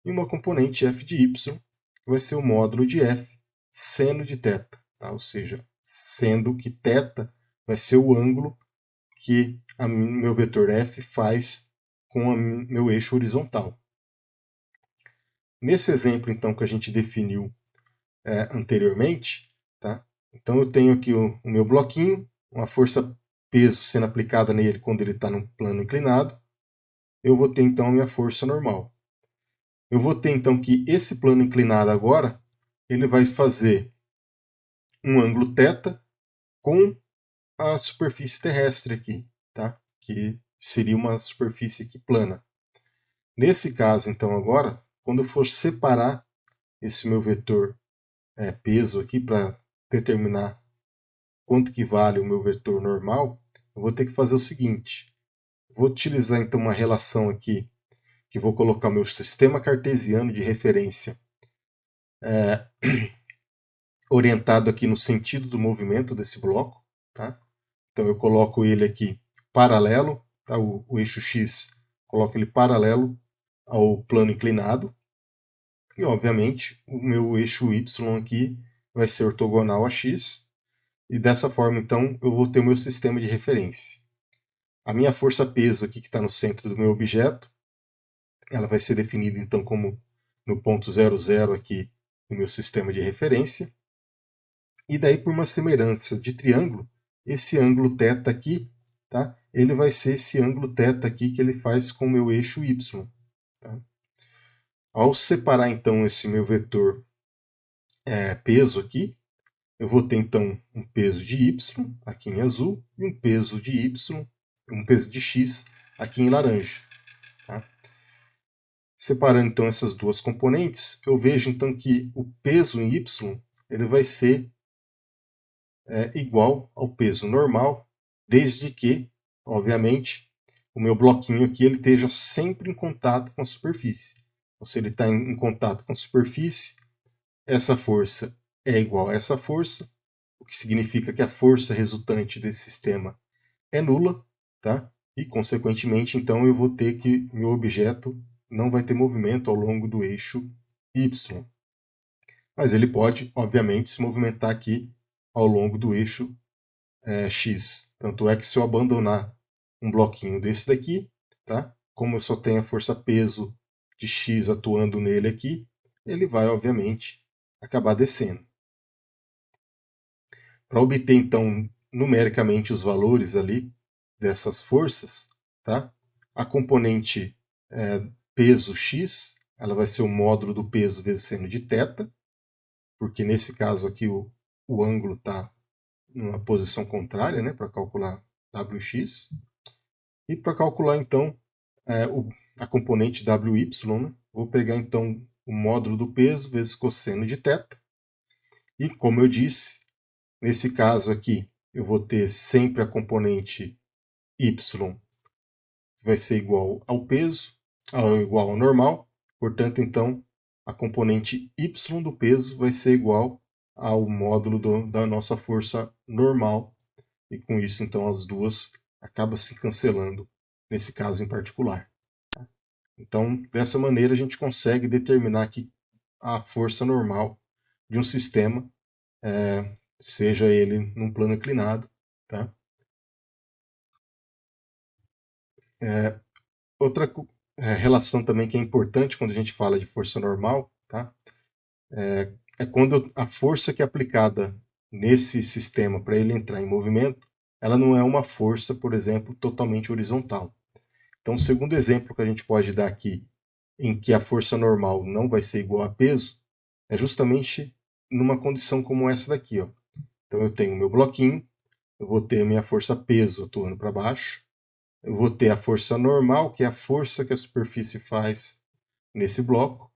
e uma componente f de y, que vai ser o módulo de f seno de θ. Tá? Ou seja, sendo que θ vai ser o ângulo que meu vetor f faz com o meu eixo horizontal. Nesse exemplo, então, que a gente definiu anteriormente, tá? Então eu tenho aqui o meu bloquinho, uma força peso sendo aplicada nele quando ele está num plano inclinado. Eu vou ter então a minha força normal. Eu vou ter então que esse plano inclinado agora, ele vai fazer um ângulo θ com a superfície terrestre aqui, tá? Que seria uma superfície aqui plana. Nesse caso, então, agora, quando eu for separar esse meu vetor peso aqui para determinar quanto que vale o meu vetor normal, eu vou ter que fazer o seguinte. Vou utilizar então uma relação aqui, que vou colocar meu sistema cartesiano de referência orientado aqui no sentido do movimento desse bloco. Tá? Então eu coloco ele aqui paralelo, tá? o eixo X, coloco ele paralelo ao plano inclinado. E obviamente o meu eixo Y aqui vai ser ortogonal a X. E dessa forma então eu vou ter o meu sistema de referência. A minha força peso aqui que está no centro do meu objeto, ela vai ser definida então como no ponto 00 aqui no meu sistema de referência. E daí por uma semelhança de triângulo, esse ângulo θ aqui, tá? Ele vai ser esse ângulo θ aqui que ele faz com o meu eixo Y. Tá? Ao separar então esse meu vetor peso aqui, eu vou ter então um peso de Y aqui em azul e um peso de Y, um peso de X aqui em laranja. Tá? Separando então essas duas componentes, eu vejo então que o peso em Y ele vai ser igual ao peso normal, desde que, obviamente, o meu bloquinho aqui ele esteja sempre em contato com a superfície. Então, se ele está em contato com a superfície, essa força é igual a essa força, o que significa que a força resultante desse sistema é nula, tá? E, consequentemente, então, eu vou ter que meu objeto não vai ter movimento ao longo do eixo Y. Mas ele pode, obviamente, se movimentar aqui ao longo do eixo X. Tanto é que se eu abandonar um bloquinho desse daqui, tá? Como eu só tenho a força-peso de X atuando nele aqui, ele vai, obviamente, acabar descendo. Para obter, então, numericamente os valores ali dessas forças, tá? A componente peso X, ela vai ser o módulo do peso vezes seno de θ, porque nesse caso aqui o ângulo está numa posição contrária, né, para calcular Wx. E para calcular, então, a componente Wy, né, vou pegar, então, o módulo do peso vezes cosseno de θ. E, como eu disse, nesse caso aqui, eu vou ter sempre a componente y vai ser igual ao peso, igual ao normal. Portanto, então, a componente y do peso vai ser igual ao módulo da nossa força normal. E com isso, então, as duas acabam se cancelando, nesse caso em particular. Então, dessa maneira, a gente consegue determinar aqui a força normal de um sistema, seja ele num plano inclinado. Tá? Outra relação também que é importante quando a gente fala de força normal, tá? É quando a força que é aplicada nesse sistema para ele entrar em movimento, ela não é uma força, por exemplo, totalmente horizontal. Então, o segundo exemplo que a gente pode dar aqui, em que a força normal não vai ser igual a peso, é justamente numa condição como essa daqui. Ó. Então, eu tenho o meu bloquinho, eu vou ter a minha força peso atuando para baixo, eu vou ter a força normal, que é a força que a superfície faz nesse bloco,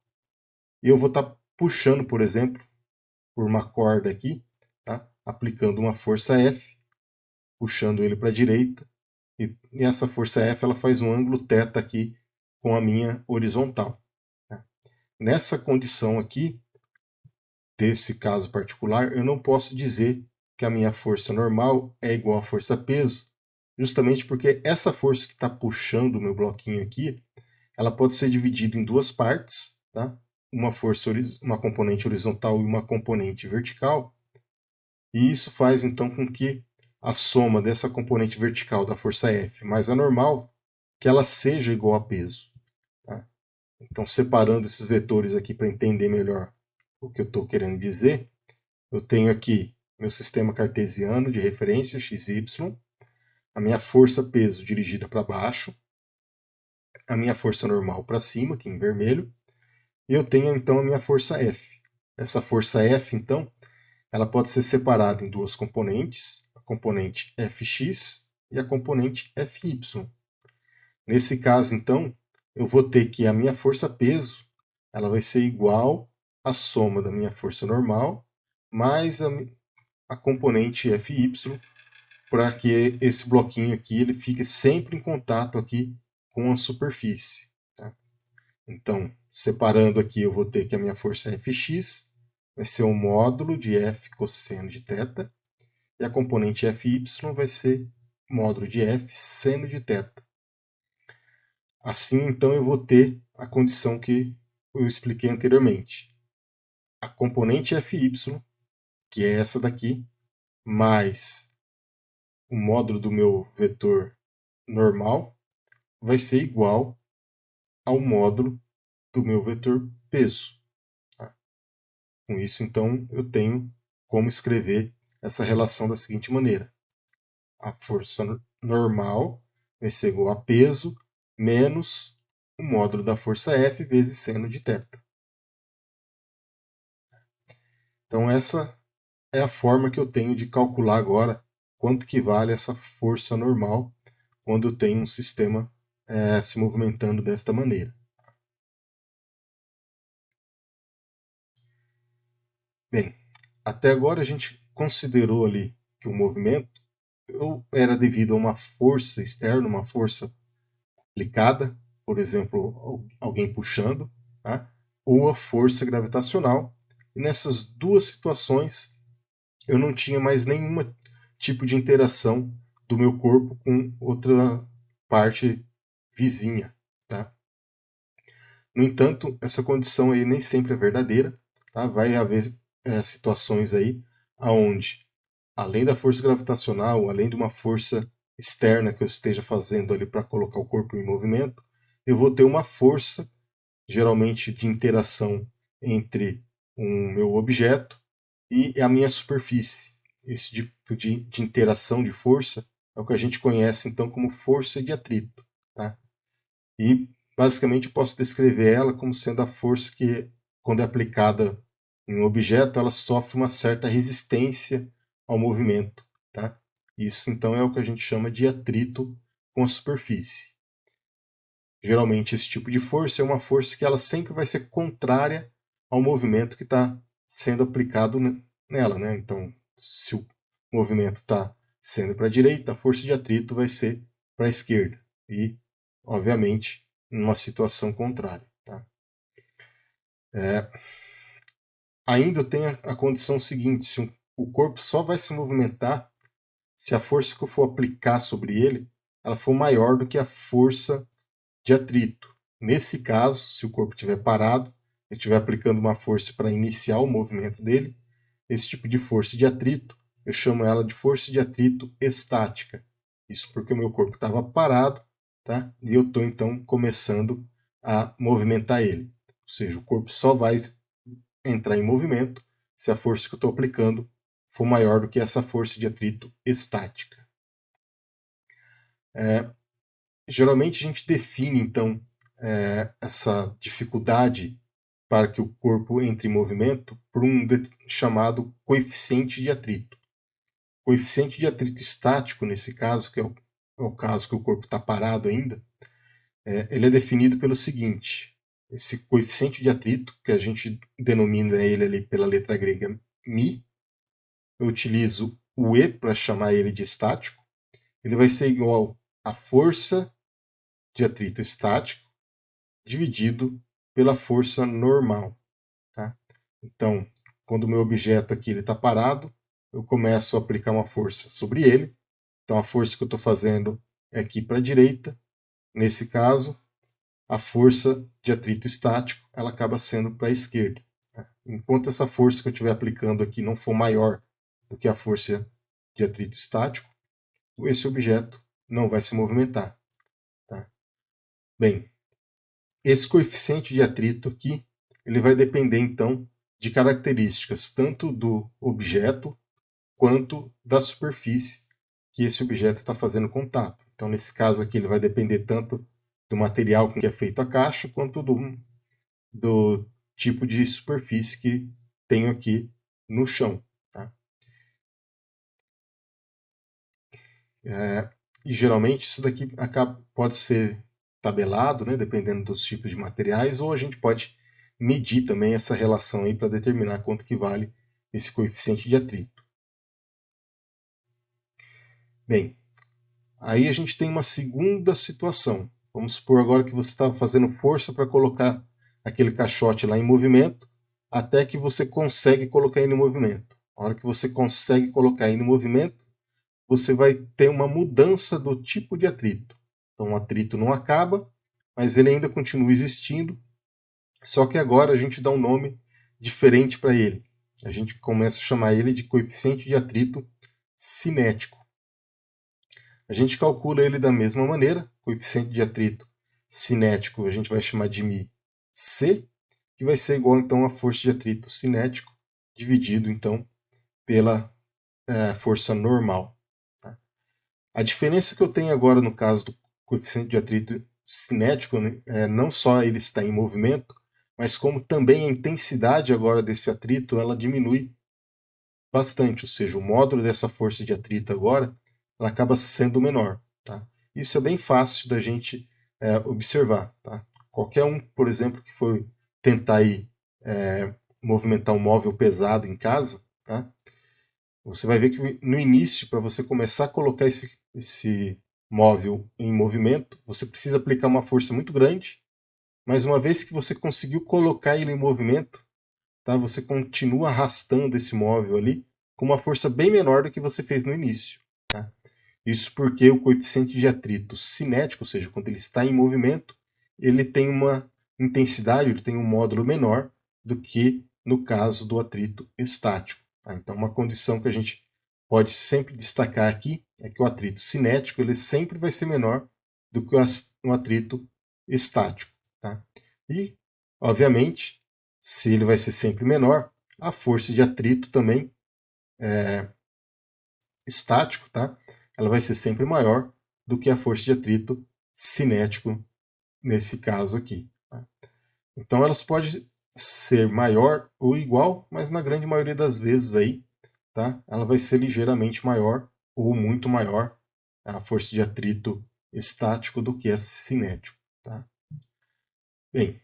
e eu vou estar puxando, por exemplo, por uma corda aqui, tá? Aplicando uma força F, puxando ele para a direita, e essa força F ela faz um ângulo θ aqui com a minha horizontal. Tá? Nessa condição aqui, desse caso particular, eu não posso dizer que a minha força normal é igual à força peso, justamente porque essa força que está puxando o meu bloquinho aqui, ela pode ser dividida em duas partes, tá? Uma componente horizontal e uma componente vertical, e isso faz então com que a soma dessa componente vertical da força F mais a normal, que ela seja igual a peso. Tá? Então, separando esses vetores aqui para entender melhor o que eu estou querendo dizer, eu tenho aqui meu sistema cartesiano de referência XY, a minha força-peso dirigida para baixo, a minha força normal para cima, aqui em vermelho, e eu tenho então a minha força F. Essa força F, então, ela pode ser separada em duas componentes, a componente Fx e a componente Fy. Nesse caso, então, eu vou ter que a minha força-peso ela vai ser igual à soma da minha força normal mais a componente Fy, para que esse bloquinho aqui ele fique sempre em contato aqui com a superfície. Tá? Então, separando aqui, eu vou ter que a minha força Fx vai ser um módulo de F cosseno de θ, e a componente Fy vai ser módulo de F seno de θ. Assim, então, eu vou ter a condição que eu expliquei anteriormente. A componente Fy, que é essa daqui, mais o módulo do meu vetor normal, vai ser igual ao módulo do meu vetor peso. Tá? Com isso, então, eu tenho como escrever essa relação da seguinte maneira. A força normal vai ser igual a peso menos o módulo da força F vezes seno de θ. Então, essa é a forma que eu tenho de calcular agora quanto que vale essa força normal quando eu tenho um sistema se movimentando desta maneira. Bem, até agora a gente considerou ali que o movimento ou era devido a uma força externa, uma força aplicada, por exemplo, alguém puxando, tá? Ou a força gravitacional. E nessas duas situações eu não tinha mais nenhum tipo de interação do meu corpo com outra parte vizinha. Tá? No entanto, essa condição aí nem sempre é verdadeira, tá? Vai haver situações aí onde, além da força gravitacional, além de uma força externa que eu esteja fazendo ali para colocar o corpo em movimento, eu vou ter uma força, geralmente de interação entre o meu objeto e a minha superfície. Esse tipo de interação de força é o que a gente conhece então como força de atrito, tá? E basicamente eu posso descrever ela como sendo a força que, quando é aplicada em um objeto, ela sofre uma certa resistência ao movimento, tá? Isso então é o que a gente chama de atrito com a superfície. Geralmente esse tipo de força é uma força que ela sempre vai ser contrária ao movimento que está sendo aplicado nela, né? Então, se o movimento está sendo para a direita, a força de atrito vai ser para a esquerda. E, obviamente, numa situação contrária. Tá? Ainda tem a condição seguinte: se o corpo só vai se movimentar se a força que eu for aplicar sobre ele ela for maior do que a força de atrito. Nesse caso, se o corpo estiver parado, eu estiver aplicando uma força para iniciar o movimento dele, esse tipo de força de atrito, eu chamo ela de força de atrito estática. Isso porque o meu corpo estava parado, tá? E eu estou então começando a movimentar ele. Ou seja, o corpo só vai entrar em movimento se a força que eu estou aplicando for maior do que essa força de atrito estática. Geralmente a gente define então essa dificuldade para que o corpo entre em movimento por um chamado coeficiente de atrito. O coeficiente de atrito estático, nesse caso, que é o caso que o corpo está parado ainda, ele é definido pelo seguinte: esse coeficiente de atrito, que a gente denomina ele ali pela letra grega μ, eu utilizo o E para chamar ele de estático, ele vai ser igual à força de atrito estático dividido pela força normal. Tá? Então, quando o meu objeto aqui está parado, eu começo a aplicar uma força sobre ele. Então, a força que eu estou fazendo é aqui para a direita. Nesse caso, a força de atrito estático ela acaba sendo para a esquerda. Tá? Enquanto essa força que eu estiver aplicando aqui não for maior do que a força de atrito estático, esse objeto não vai se movimentar. Tá? Bem, esse coeficiente de atrito aqui, ele vai depender então de características tanto do objeto quanto da superfície que esse objeto está fazendo contato. Então, nesse caso aqui, ele vai depender tanto do material com que é feito a caixa, quanto do tipo de superfície que tenho aqui no chão. Tá? E geralmente isso daqui pode ser tabelado, né, dependendo dos tipos de materiais, ou a gente pode medir também essa relação aí para determinar quanto que vale esse coeficiente de atrito. Bem, aí a gente tem uma segunda situação. Vamos supor agora que você estava fazendo força para colocar aquele caixote lá em movimento, até que você consegue colocar ele em movimento. A hora que você consegue colocar ele em movimento, você vai ter uma mudança do tipo de atrito. Então o atrito não acaba, mas ele ainda continua existindo, só que agora a gente dá um nome diferente para ele. A gente começa a chamar ele de coeficiente de atrito cinético. A gente calcula ele da mesma maneira, coeficiente de atrito cinético a gente vai chamar de μc, que vai ser igual então à força de atrito cinético, dividido então pela força normal. Tá? A diferença que eu tenho agora no caso do coeficiente de atrito cinético, né, não só ele está em movimento, mas como também a intensidade agora desse atrito ela diminui bastante, ou seja, o módulo dessa força de atrito agora ela acaba sendo menor. Tá? Isso é bem fácil da gente observar. Tá? Qualquer um, por exemplo, que for tentar aí, movimentar um móvel pesado em casa, tá? Você vai ver que no início, para você começar a colocar esse móvel em movimento, você precisa aplicar uma força muito grande, mas uma vez que você conseguiu colocar ele em movimento, tá? Você continua arrastando esse móvel ali com uma força bem menor do que você fez no início. Tá? Isso porque o coeficiente de atrito cinético, ou seja, quando ele está em movimento, ele tem uma intensidade, ele tem um módulo menor do que no caso do atrito estático. Tá? Então, uma condição que a gente pode sempre destacar aqui é que o atrito cinético ele sempre vai ser menor do que o atrito estático. Tá? E, obviamente, se ele vai ser sempre menor, a força de atrito também estático, tá? Ela vai ser sempre maior do que a força de atrito cinético nesse caso aqui. Tá? Então elas podem ser maior ou igual, mas na grande maioria das vezes aí, tá? Ela vai ser ligeiramente maior ou muito maior a força de atrito estático do que a cinético. Tá? Bem,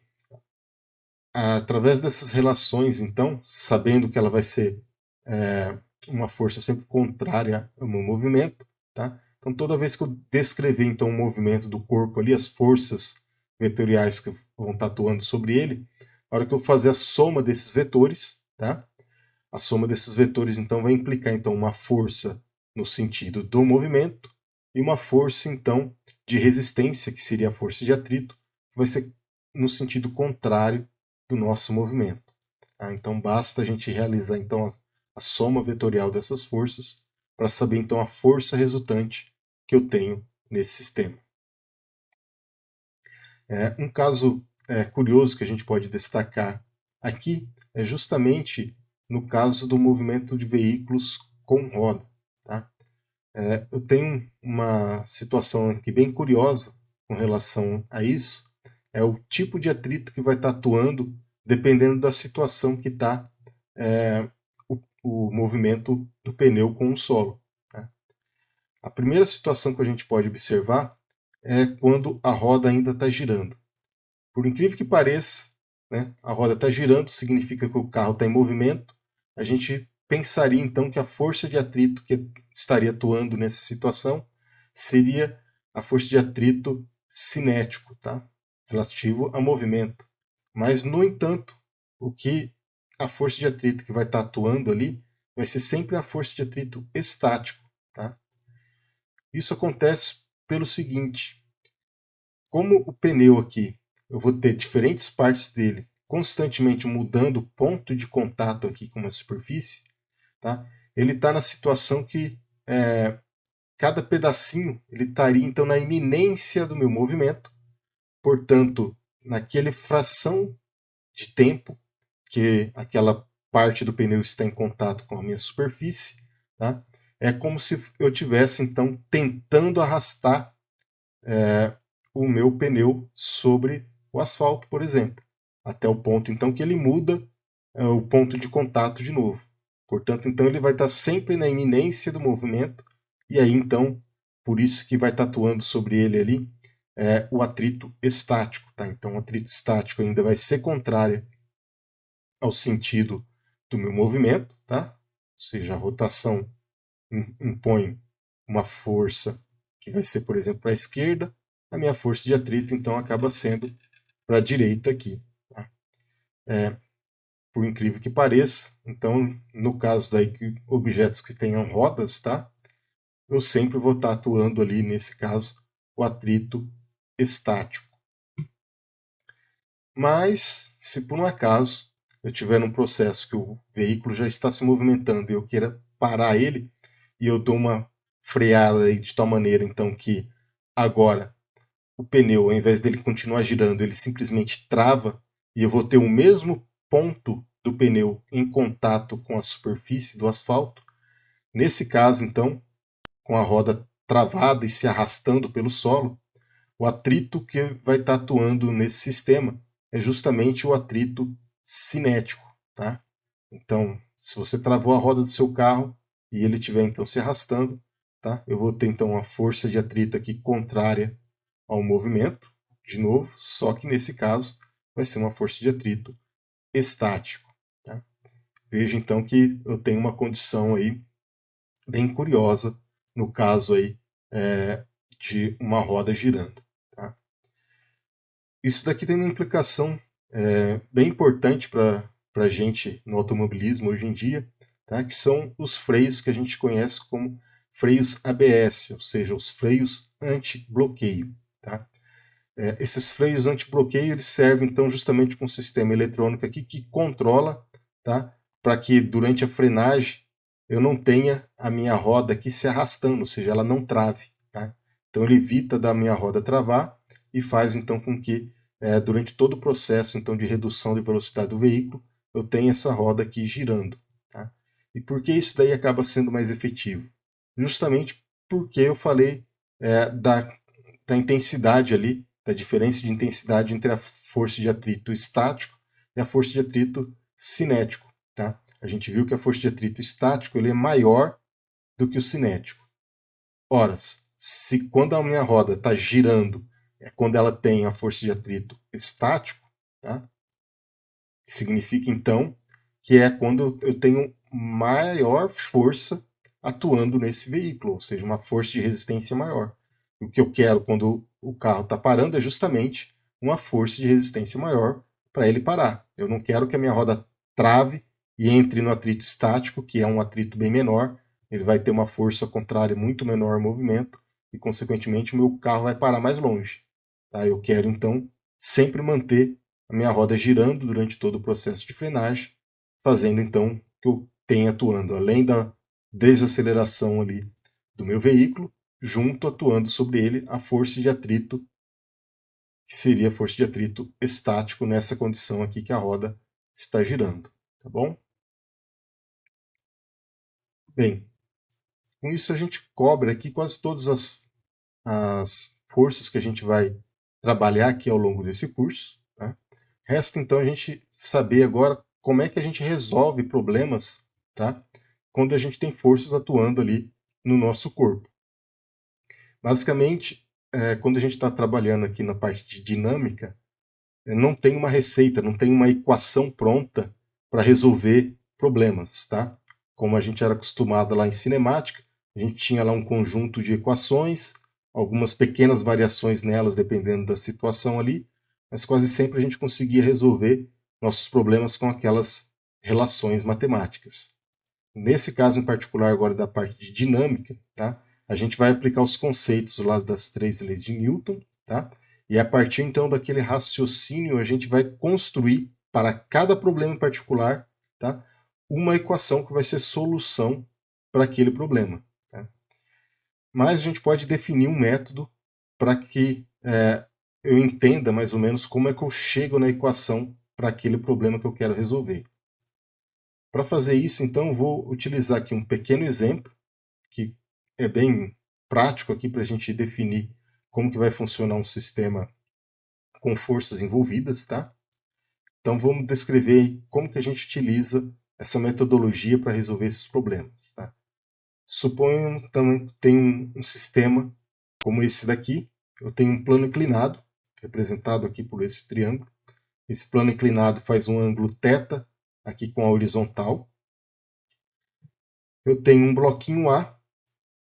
através dessas relações, então, sabendo que ela vai ser uma força sempre contrária ao meu movimento, tá? Então, toda vez que eu descrever então o movimento do corpo ali, as forças vetoriais que vão estar atuando sobre ele, na hora que eu fazer a soma desses vetores, tá? A soma desses vetores então vai implicar então uma força no sentido do movimento e uma força então de resistência, que seria a força de atrito, que vai ser no sentido contrário do nosso movimento. Tá? Então basta a gente realizar então a soma vetorial dessas forças para saber então a força resultante que eu tenho nesse sistema. Um caso curioso que a gente pode destacar aqui é justamente no caso do movimento de veículos com roda. Tá? Eu tenho uma situação aqui bem curiosa com relação a isso, é o tipo de atrito que vai estar atuando dependendo da situação que está o movimento do pneu com o solo. Tá? A primeira situação que a gente pode observar é quando a roda ainda está girando. Por incrível que pareça, né, a roda está girando, significa que o carro está em movimento. A gente pensaria então que a força de atrito que estaria atuando nessa situação seria a força de atrito cinético, tá? Relativo a movimento. Mas, no entanto, o que a força de atrito que vai estar atuando ali vai ser sempre a força de atrito estático. Tá? Isso acontece pelo seguinte: como o pneu aqui, eu vou ter diferentes partes dele constantemente mudando o ponto de contato aqui com uma superfície, tá? Ele está na situação que cada pedacinho ele estaria então na iminência do meu movimento, portanto, naquele fração de tempo que aquela parte do pneu está em contato com a minha superfície, tá? É como se eu tivesse então tentando arrastar o meu pneu sobre o asfalto, por exemplo, até o ponto então que ele muda o ponto de contato de novo. Portanto, então ele vai estar sempre na iminência do movimento e aí então por isso que vai estar atuando sobre ele ali o atrito estático, tá? Então o atrito estático ainda vai ser contrário ao sentido do meu movimento, tá? Ou seja, a rotação impõe uma força que vai ser, por exemplo, para a esquerda, a minha força de atrito, então, acaba sendo para a direita aqui. Tá? Por incrível que pareça, então, no caso daí que objetos que tenham rodas, tá? Eu sempre vou estar atuando ali, nesse caso, o atrito estático. Mas, se por um acaso eu tiver num processo que o veículo já está se movimentando e eu queira parar ele, e eu dou uma freada aí de tal maneira então que agora o pneu, ao invés dele continuar girando, ele simplesmente trava e eu vou ter o mesmo ponto do pneu em contato com a superfície do asfalto. Nesse caso, então, com a roda travada e se arrastando pelo solo, o atrito que vai estar atuando nesse sistema é justamente o atrito cinético. Tá? Então, se você travou a roda do seu carro e ele estiver então se arrastando, tá? Eu vou ter então uma força de atrito aqui contrária ao movimento, de novo, só que nesse caso vai ser uma força de atrito estático. Tá? Veja então que eu tenho uma condição aí bem curiosa no caso aí de uma roda girando. Tá? Isso daqui tem uma implicação bem importante para a gente no automobilismo hoje em dia, tá? Que são os freios que a gente conhece como freios ABS, ou seja, os freios anti-bloqueio. Tá? Esses freios anti-bloqueio, eles servem então justamente com um sistema eletrônico aqui que controla, tá? Para que durante a frenagem eu não tenha a minha roda aqui se arrastando, ou seja, ela não trave, tá? Então ele evita da minha roda travar e faz então com que durante todo o processo então de redução de velocidade do veículo eu tenha essa roda aqui girando, tá? E por que isso daí acaba sendo mais efetivo? Justamente porque eu falei da intensidade ali, da diferença de intensidade entre a força de atrito estático e a força de atrito cinético, tá? A gente viu que a força de atrito estático ele é maior do que o cinético. Ora, se quando a minha roda está girando, é quando ela tem a força de atrito estático, tá? Significa então que é quando eu tenho maior força atuando nesse veículo, ou seja, uma força de resistência maior. O que eu quero quando o carro está parando é justamente uma força de resistência maior para ele parar. Eu não quero que a minha roda trave e entre no atrito estático, que é um atrito bem menor, ele vai ter uma força contrária muito menor ao movimento e, consequentemente, o meu carro vai parar mais longe. Tá? Eu quero, então, sempre manter a minha roda girando durante todo o processo de frenagem, fazendo, então, que eu tenha atuando, além da desaceleração ali do meu veículo, junto atuando sobre ele a força de atrito, que seria a força de atrito estático nessa condição aqui que a roda está girando, tá bom? Bem, com isso a gente cobre aqui quase todas as forças que a gente vai trabalhar aqui ao longo desse curso, tá? Resta então a gente saber agora como é que a gente resolve problemas, tá? Quando a gente tem forças atuando ali no nosso corpo. Basicamente, quando a gente está trabalhando aqui na parte de dinâmica, não tem uma receita, não tem uma equação pronta para resolver problemas, tá? Como a gente era acostumado lá em cinemática, a gente tinha lá um conjunto de equações, algumas pequenas variações nelas dependendo da situação ali, mas quase sempre a gente conseguia resolver nossos problemas com aquelas relações matemáticas. Nesse caso em particular agora da parte de dinâmica, tá? A gente vai aplicar os conceitos lá das 3 leis de Newton, tá? E a partir então daquele raciocínio a gente vai construir para cada problema em particular, tá? Uma equação que vai ser solução para aquele problema. Tá? Mas a gente pode definir um método para que eu entenda mais ou menos como é que eu chego na equação para aquele problema que eu quero resolver. Para fazer isso, então, vou utilizar aqui um pequeno exemplo, que é bem prático aqui para a gente definir como que vai funcionar um sistema com forças envolvidas, tá? Então vamos descrever como que a gente utiliza essa metodologia para resolver esses problemas, tá? Suponhamos também que tem um sistema como esse daqui, eu tenho um plano inclinado, representado aqui por esse triângulo. Esse plano inclinado faz um ângulo θ aqui com a horizontal. Eu tenho um bloquinho A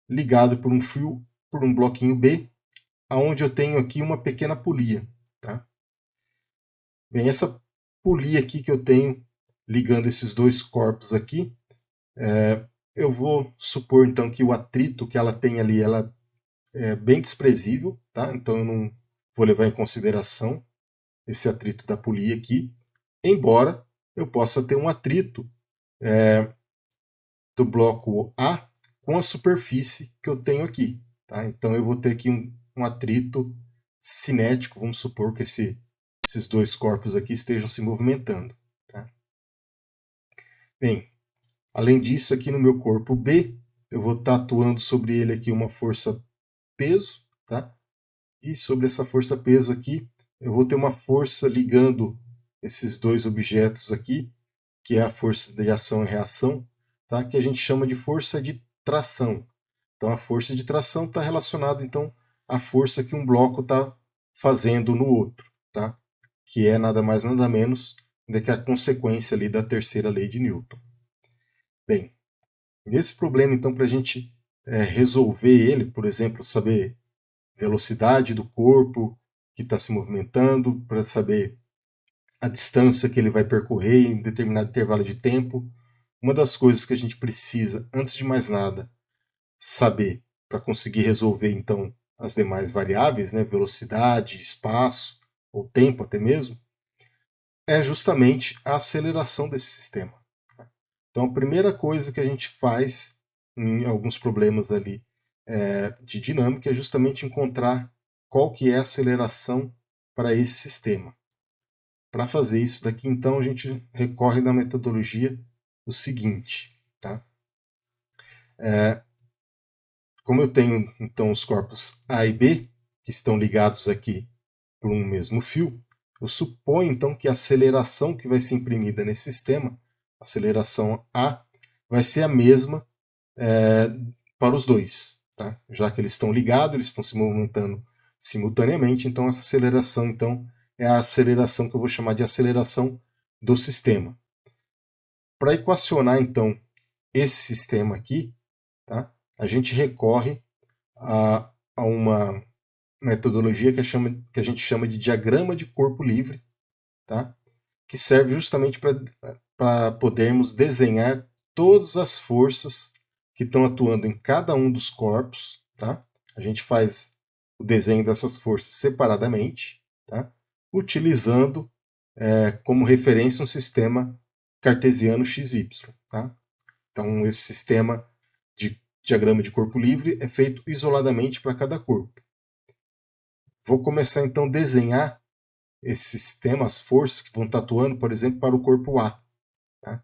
ligado por um fio por um bloquinho B, aonde eu tenho aqui uma pequena polia, tá? Bem, essa polia aqui que eu tenho ligando esses dois corpos aqui, eu vou supor então que o atrito que ela tem ali, ela é bem desprezível, tá? Então eu não vou levar em consideração esse atrito da polia aqui, embora eu possa ter um atrito do bloco A com a superfície que eu tenho aqui, tá? Então eu vou ter aqui um atrito cinético, vamos supor que esses dois corpos aqui estejam se movimentando, tá? Bem, além disso, aqui no meu corpo B, eu vou estar atuando sobre ele aqui uma força peso, tá? E sobre essa força peso aqui, eu vou ter uma força ligando esses dois objetos aqui, que é a força de ação e reação, tá? Que a gente chama de força de tração. Então a força de tração está relacionada então à força que um bloco está fazendo no outro, tá? Que é nada mais nada menos do que a consequência ali da terceira lei de Newton. Bem, nesse problema então para a gente resolver ele, por exemplo, saber velocidade do corpo que está se movimentando, para saber a distância que ele vai percorrer em determinado intervalo de tempo, uma das coisas que a gente precisa, antes de mais nada, saber para conseguir resolver então as demais variáveis, né, velocidade, espaço, ou tempo até mesmo, é justamente a aceleração desse sistema. Então, a primeira coisa que a gente faz em alguns problemas ali de dinâmica é justamente encontrar qual que é a aceleração para esse sistema. Para fazer isso daqui, então, a gente recorre da metodologia do seguinte, tá? Como eu tenho, então, os corpos A e B, que estão ligados aqui por um mesmo fio, eu suponho, então, que a aceleração que vai ser imprimida nesse sistema, a aceleração A, vai ser a mesma para os dois, tá? Já que eles estão ligados, eles estão se movimentando simultaneamente, então essa aceleração, então, é a aceleração que eu vou chamar de aceleração do sistema. Para equacionar, então, esse sistema aqui, tá? A gente recorre a uma metodologia que a gente chama de diagrama de corpo livre, tá? Que serve justamente para podermos desenhar todas as forças que estão atuando em cada um dos corpos. Tá? A gente faz o desenho dessas forças separadamente, tá? Utilizando como referência um sistema cartesiano XY. Tá? Então, esse sistema de diagrama de corpo livre é feito isoladamente para cada corpo. Vou começar então a desenhar esse sistema, as forças que vão estar atuando, por exemplo, para o corpo A. Tá?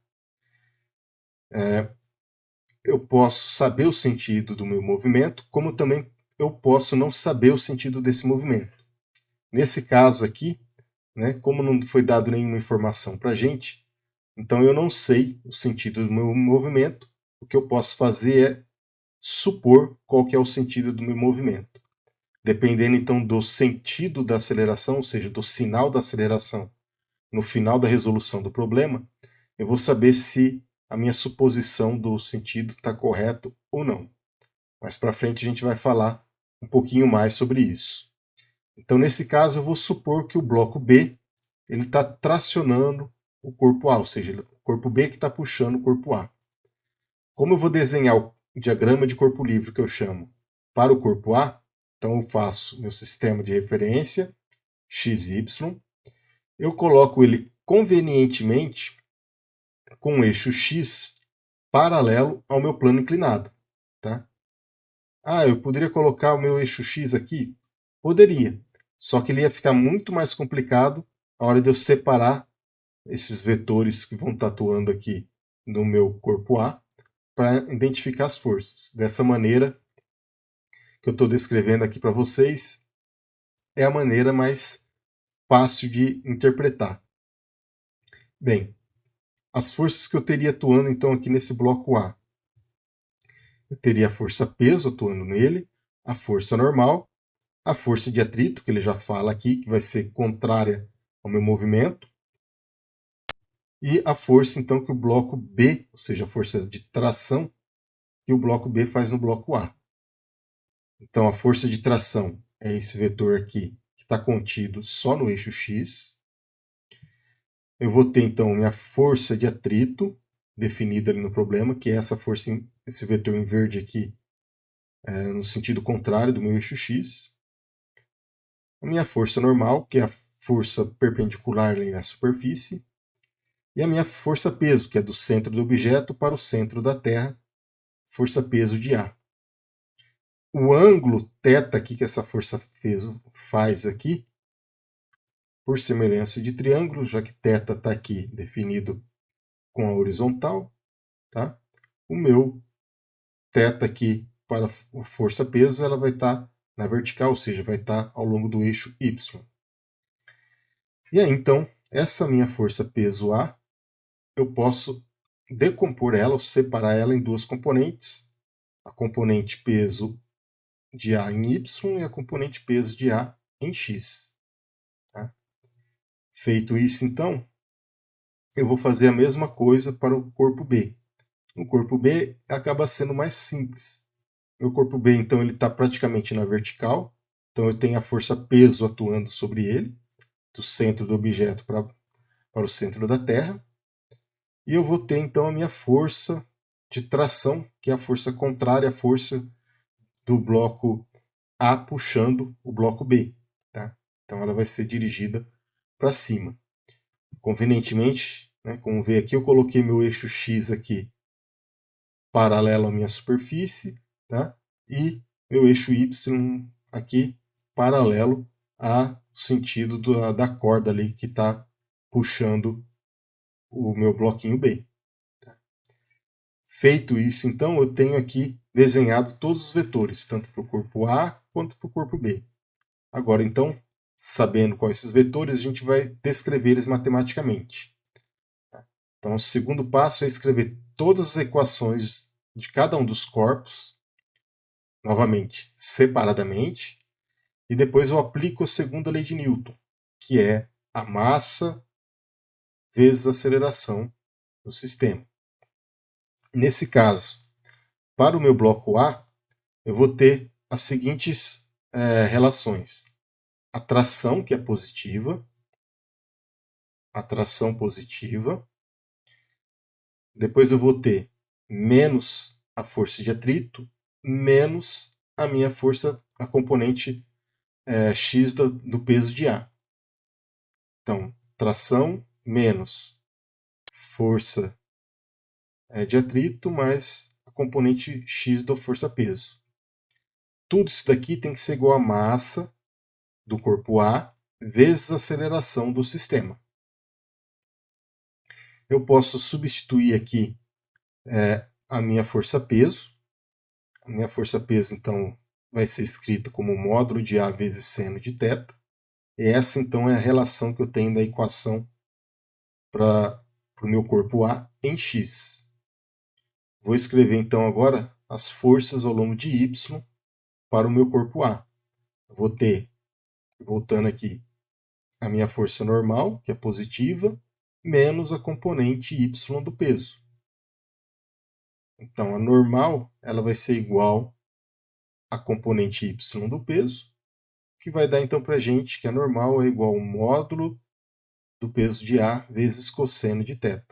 Eu posso saber o sentido do meu movimento, como também eu posso não saber o sentido desse movimento. Nesse caso aqui, né, como não foi dado nenhuma informação para a gente, então eu não sei o sentido do meu movimento, o que eu posso fazer é supor qual que é o sentido do meu movimento. Dependendo então do sentido da aceleração, ou seja, do sinal da aceleração no final da resolução do problema, eu vou saber se a minha suposição do sentido está correto ou não. Mais para frente a gente vai falar um pouquinho mais sobre isso. Então, nesse caso, eu vou supor que o bloco B ele está tracionando o corpo A, ou seja, o corpo B que está puxando o corpo A. Como eu vou desenhar o diagrama de corpo livre que eu chamo para o corpo A, então eu faço meu sistema de referência, XY, eu coloco ele convenientemente com o eixo X paralelo ao meu plano inclinado. Tá? Eu poderia colocar o meu eixo X aqui? Poderia, só que ele ia ficar muito mais complicado a hora de eu separar esses vetores que vão estar atuando aqui no meu corpo A para identificar as forças. Dessa maneira que eu estou descrevendo aqui para vocês, é a maneira mais fácil de interpretar. Bem, as forças que eu teria atuando então aqui nesse bloco A. Eu teria a força peso atuando nele, a força normal, a força de atrito, que ele já fala aqui, que vai ser contrária ao meu movimento, e a força então que o bloco B, ou seja, a força de tração, que o bloco B faz no bloco A. Então a força de tração é esse vetor aqui, que está contido só no eixo X. Eu vou ter então minha força de atrito, definida ali no problema, que é essa força, esse vetor em verde aqui, no sentido contrário do meu eixo X. A minha força normal, que é a força perpendicular ali na superfície. E a minha força peso, que é do centro do objeto para o centro da Terra, força peso de A. O ângulo θ aqui que essa força peso faz aqui, por semelhança de triângulo, já que θ está aqui definido com a horizontal, tá? O meu θ aqui para a força peso, ela vai estar na vertical, ou seja, vai estar ao longo do eixo Y. E aí, então, essa minha força peso A, eu posso decompor ela, ou separar ela em duas componentes. A componente peso de A em Y e a componente peso de A em X. Tá? Feito isso, então, eu vou fazer a mesma coisa para o corpo B. O corpo B acaba sendo mais simples. O corpo B, então, ele está praticamente na vertical. Então, eu tenho a força peso atuando sobre ele, do centro do objeto para o centro da Terra. E eu vou ter, então, a minha força de tração, que é a força contrária à força do bloco A puxando o bloco B. Tá? Então ela vai ser dirigida para cima. Convenientemente, né, como vê aqui, eu coloquei meu eixo X aqui paralelo à minha superfície, tá? E meu eixo Y aqui paralelo ao sentido da corda ali que está puxando o meu bloquinho B. Feito isso, então, eu tenho aqui desenhado todos os vetores, tanto para o corpo A quanto para o corpo B. Agora, então, sabendo quais esses vetores, a gente vai descrever eles matematicamente. Então, o segundo passo é escrever todas as equações de cada um dos corpos, novamente, separadamente, e depois eu aplico a segunda lei de Newton, que é a massa vezes a aceleração do sistema. Nesse caso, para o meu bloco A, eu vou ter as seguintes relações. A tração, que é positiva, a tração positiva. Depois eu vou ter menos a força de atrito, menos a minha força, a componente X do peso de A. Então, tração menos força de atrito mais a componente X da força-peso. Tudo isso daqui tem que ser igual à massa do corpo A vezes a aceleração do sistema. Eu posso substituir aqui a minha força-peso. A minha força-peso, então, vai ser escrita como módulo de A vezes seno de θ. E essa, então, é a relação que eu tenho da equação para o meu corpo A em X. Vou escrever, então, agora as forças ao longo de Y para o meu corpo A. Eu vou ter, voltando aqui, a minha força normal, que é positiva, menos a componente Y do peso. Então, a normal ela vai ser igual à componente Y do peso, que vai dar então para a gente que a normal é igual ao módulo do peso de A vezes cosseno de θ.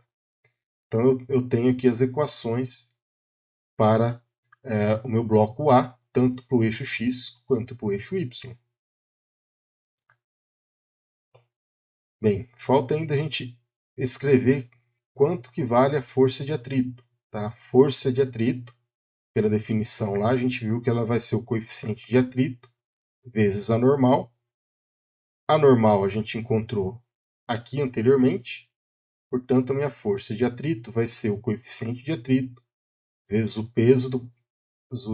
Então eu tenho aqui as equações para o meu bloco A, tanto para o eixo X quanto para o eixo Y. Bem, falta ainda a gente escrever quanto que vale a força de atrito. Tá? A força de atrito, pela definição lá, a gente viu que ela vai ser o coeficiente de atrito vezes a normal. A normal a gente encontrou aqui anteriormente, portanto a minha força de atrito vai ser o coeficiente de atrito vezes o peso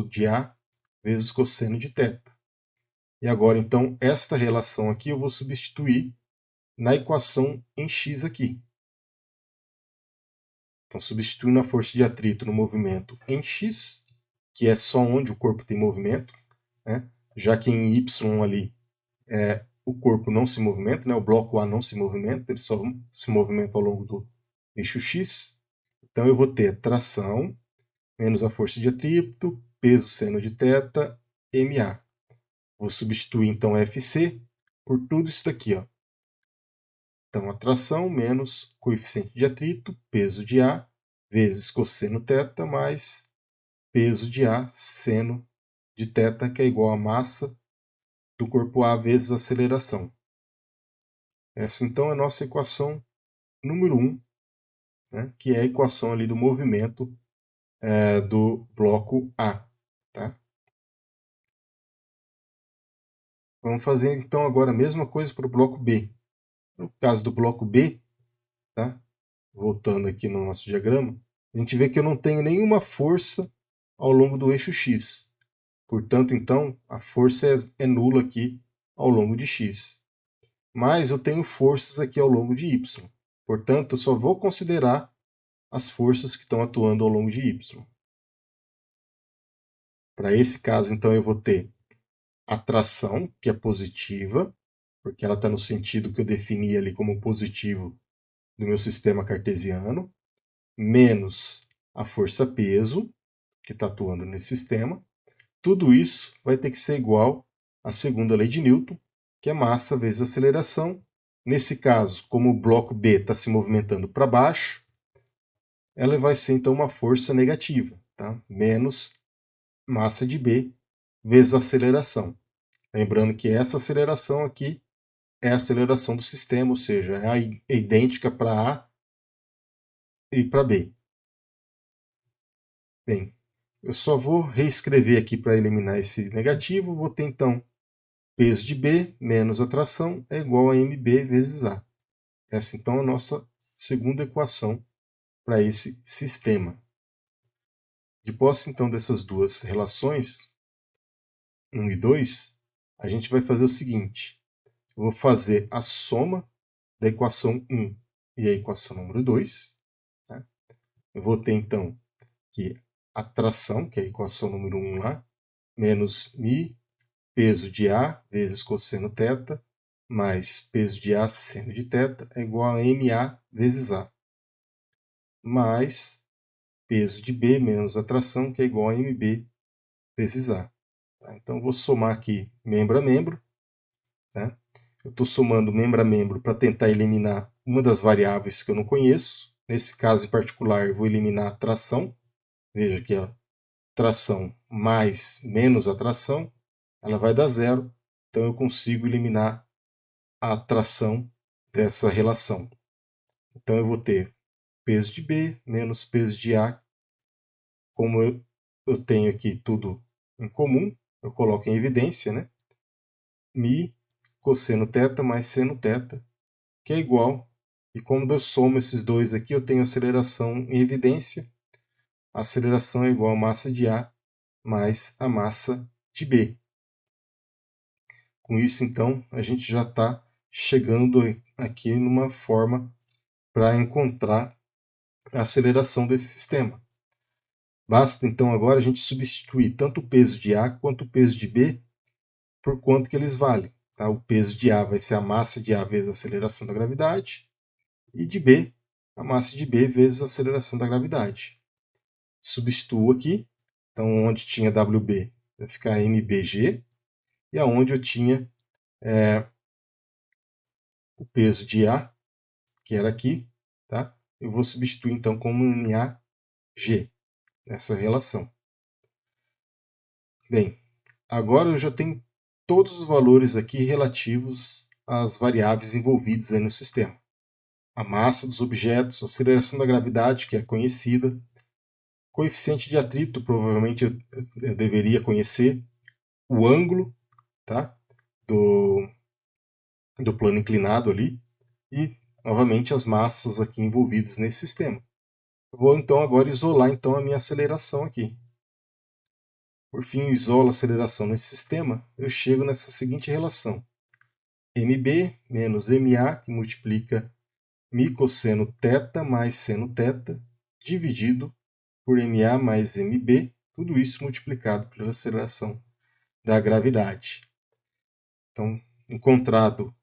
de A vezes cosseno de θ. E agora então esta relação aqui eu vou substituir na equação em x aqui. Então substituindo a força de atrito no movimento em x, que é só onde o corpo tem movimento, né? Já que em y ali o corpo não se movimenta, né? O bloco A não se movimenta, ele só se movimenta ao longo do eixo x. Então eu vou ter tração menos a força de atrito, peso seno de θ, MA. Vou substituir então FC por tudo isso daqui. Ó. Então a tração menos coeficiente de atrito, peso de A, vezes cosseno θ, mais peso de A, seno de θ, que é igual a massa do corpo A vezes a aceleração. Essa então é a nossa equação número 1, né, que é a equação ali do movimento do bloco A. Tá? Vamos fazer então agora a mesma coisa para o bloco B. No caso do bloco B, tá? Voltando aqui no nosso diagrama, a gente vê que eu não tenho nenhuma força ao longo do eixo X. Portanto, então, a força é nula aqui ao longo de X. Mas eu tenho forças aqui ao longo de Y. Portanto, eu só vou considerar as forças que estão atuando ao longo de Y. Para esse caso, então, eu vou ter a tração, que é positiva, porque ela está no sentido que eu defini ali como positivo do meu sistema cartesiano, menos a força-peso, que está atuando nesse sistema. Tudo isso vai ter que ser igual à segunda lei de Newton, que é massa vezes aceleração. Nesse caso, como o bloco B está se movimentando para baixo, ela vai ser então uma força negativa, tá? Menos massa de B, vezes a aceleração. Lembrando que essa aceleração aqui é a aceleração do sistema, ou seja, é idêntica para A e para B. Bem, eu só vou reescrever aqui para eliminar esse negativo. Vou ter então peso de B menos a tração é igual a mB vezes A. Essa então é a nossa segunda equação para esse sistema. De posse então dessas duas relações, 1 e 2, a gente vai fazer o seguinte. Eu vou fazer a soma da equação 1 e a equação número 2. Tá? Eu vou ter então que a tração, que é a equação número 1 lá, menos μ peso de A vezes cosseno θ, mais peso de A seno de θ, é igual a MA vezes A. Mais peso de B menos a tração, que é igual a MB vezes A. Tá? Então, eu vou somar aqui membro a membro. Tá? Eu estou somando membro a membro para tentar eliminar uma das variáveis que eu não conheço. Nesse caso em particular, eu vou eliminar a tração. Veja que a tração mais menos a tração, ela vai dar zero. Então, eu consigo eliminar a tração dessa relação. Então, eu vou ter peso de B menos peso de A. Como eu tenho aqui tudo em comum, eu coloco em evidência, né? Mi cosseno θ mais seno θ, que é igual. E como eu somo esses dois aqui, eu tenho aceleração em evidência. A aceleração é igual a massa de A mais a massa de B. Com isso, então, a gente já está chegando aqui numa forma para encontrar a aceleração desse sistema. Basta, então, agora a gente substituir tanto o peso de A quanto o peso de B por quanto que eles valem. Tá? O peso de A vai ser a massa de A vezes a aceleração da gravidade, e de B, a massa de B vezes a aceleração da gravidade. Substituo aqui, então onde tinha WB vai ficar MBG, e aonde eu tinha o peso de A, que era aqui, tá? Eu vou substituir então como MAG nessa relação. Bem, agora eu já tenho todos os valores aqui relativos às variáveis envolvidas aí no sistema. A massa dos objetos, a aceleração da gravidade, que é conhecida, coeficiente de atrito, provavelmente eu deveria conhecer, o ângulo, tá? do plano inclinado ali, e novamente as massas aqui envolvidas nesse sistema. Eu vou então agora isolar então a minha aceleração aqui. Por fim, eu isolo a aceleração nesse sistema, eu chego nessa seguinte relação. MB menos MA, que multiplica mi cosseno θ mais seno θ, dividido por MA mais MB, tudo isso multiplicado pela aceleração da gravidade. Então, encontrado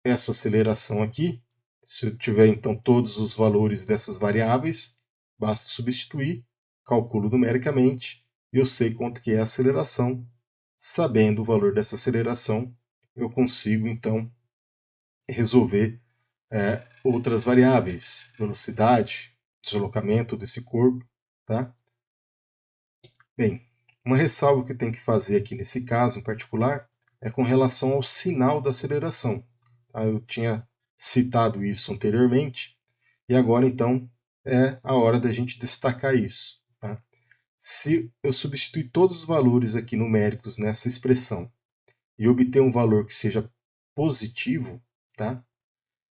essa aceleração aqui, se eu tiver então todos os valores dessas variáveis, basta substituir, calculo numericamente, e eu sei quanto que é a aceleração. Sabendo o valor dessa aceleração, eu consigo então resolver outras variáveis, velocidade, deslocamento desse corpo, tá? Bem, uma ressalva que eu tenho que fazer aqui nesse caso em particular é com relação ao sinal da aceleração. Tá? Eu tinha citado isso anteriormente e agora então é a hora da gente destacar isso. Tá? Se eu substituir todos os valores aqui numéricos nessa expressão e obter um valor que seja positivo, tá?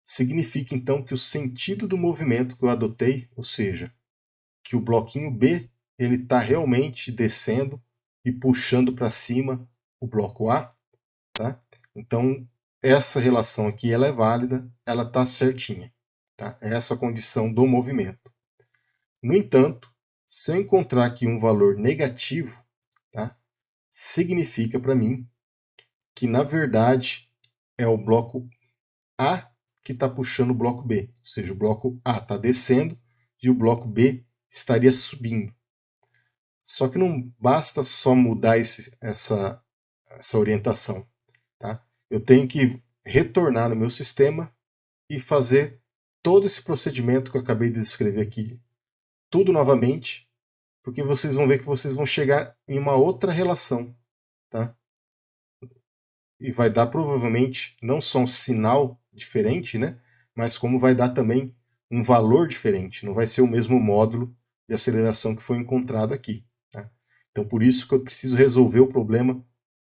Significa então que o sentido do movimento que eu adotei, ou seja, que o bloquinho B ele está realmente descendo e puxando para cima o bloco A, tá? Então essa relação aqui ela é válida, ela está certinha, tá? É essa a condição do movimento. No entanto, se eu encontrar aqui um valor negativo, tá? Significa para mim que na verdade é o bloco A que está puxando o bloco B, ou seja, o bloco A está descendo e o bloco B estaria subindo. Só que não basta só mudar essa orientação. Tá? Eu tenho que retornar no meu sistema e fazer todo esse procedimento que eu acabei de descrever aqui, tudo novamente, porque vocês vão ver que vocês vão chegar em uma outra relação. tá? E vai dar provavelmente não só um sinal diferente, né? Mas como vai dar também um valor diferente. Não vai ser o mesmo módulo de aceleração que foi encontrado aqui. Tá? Então por isso que eu preciso resolver o problema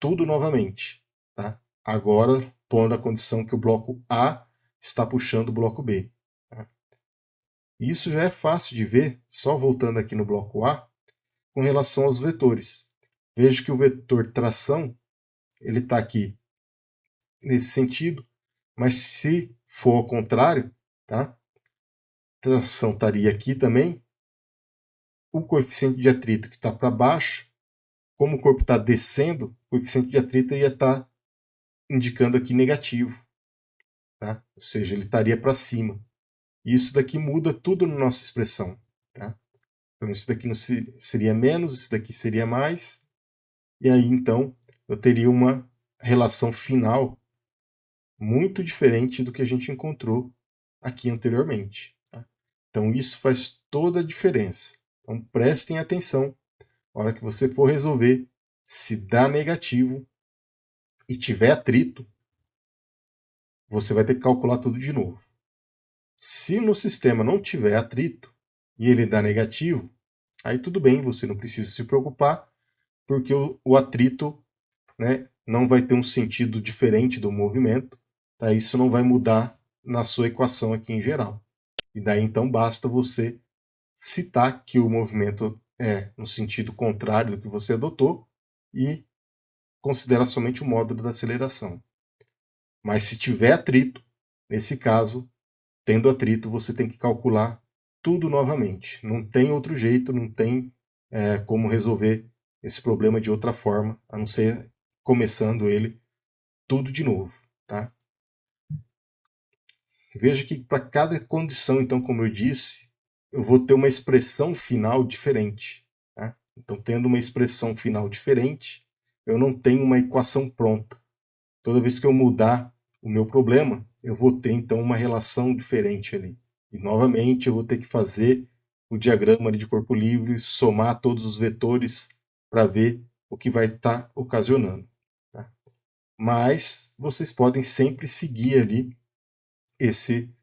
tudo novamente. Tá? Agora, pondo a condição que o bloco A está puxando o bloco B. Tá? Isso já é fácil de ver, só voltando aqui no bloco A, com relação aos vetores. Veja que o vetor tração ele está aqui nesse sentido, mas se for ao contrário, tá? Tração estaria aqui também. O coeficiente de atrito que está para baixo, como o corpo está descendo, o coeficiente de atrito ia estar indicando aqui negativo. Tá? Ou seja, ele estaria para cima. E isso daqui muda tudo na nossa expressão. Tá? Então isso daqui não seria menos, isso daqui seria mais. E aí então eu teria uma relação final muito diferente do que a gente encontrou aqui anteriormente. Tá? Então isso faz toda a diferença. Então prestem atenção na hora que você for resolver, se dá negativo e tiver atrito, você vai ter que calcular tudo de novo. Se no sistema não tiver atrito e ele dá negativo, aí tudo bem, você não precisa se preocupar, porque o atrito, né, não vai ter um sentido diferente do movimento, tá? Isso não vai mudar na sua equação aqui em geral. E daí então basta você citar que o movimento é no sentido contrário do que você adotou e considerar somente o módulo da aceleração. Mas se tiver atrito, nesse caso, tendo atrito, você tem que calcular tudo novamente. Não tem outro jeito, não tem como resolver esse problema de outra forma, a não ser começando ele tudo de novo. Tá? Veja que para cada condição, então, como eu disse, eu vou ter uma expressão final diferente. Tá? Então, tendo uma expressão final diferente, eu não tenho uma equação pronta. Toda vez que eu mudar o meu problema, eu vou ter então uma relação diferente ali. E novamente eu vou ter que fazer o diagrama ali de corpo livre, somar todos os vetores para ver o que vai estar ocasionando. Tá? Mas vocês podem sempre seguir ali esse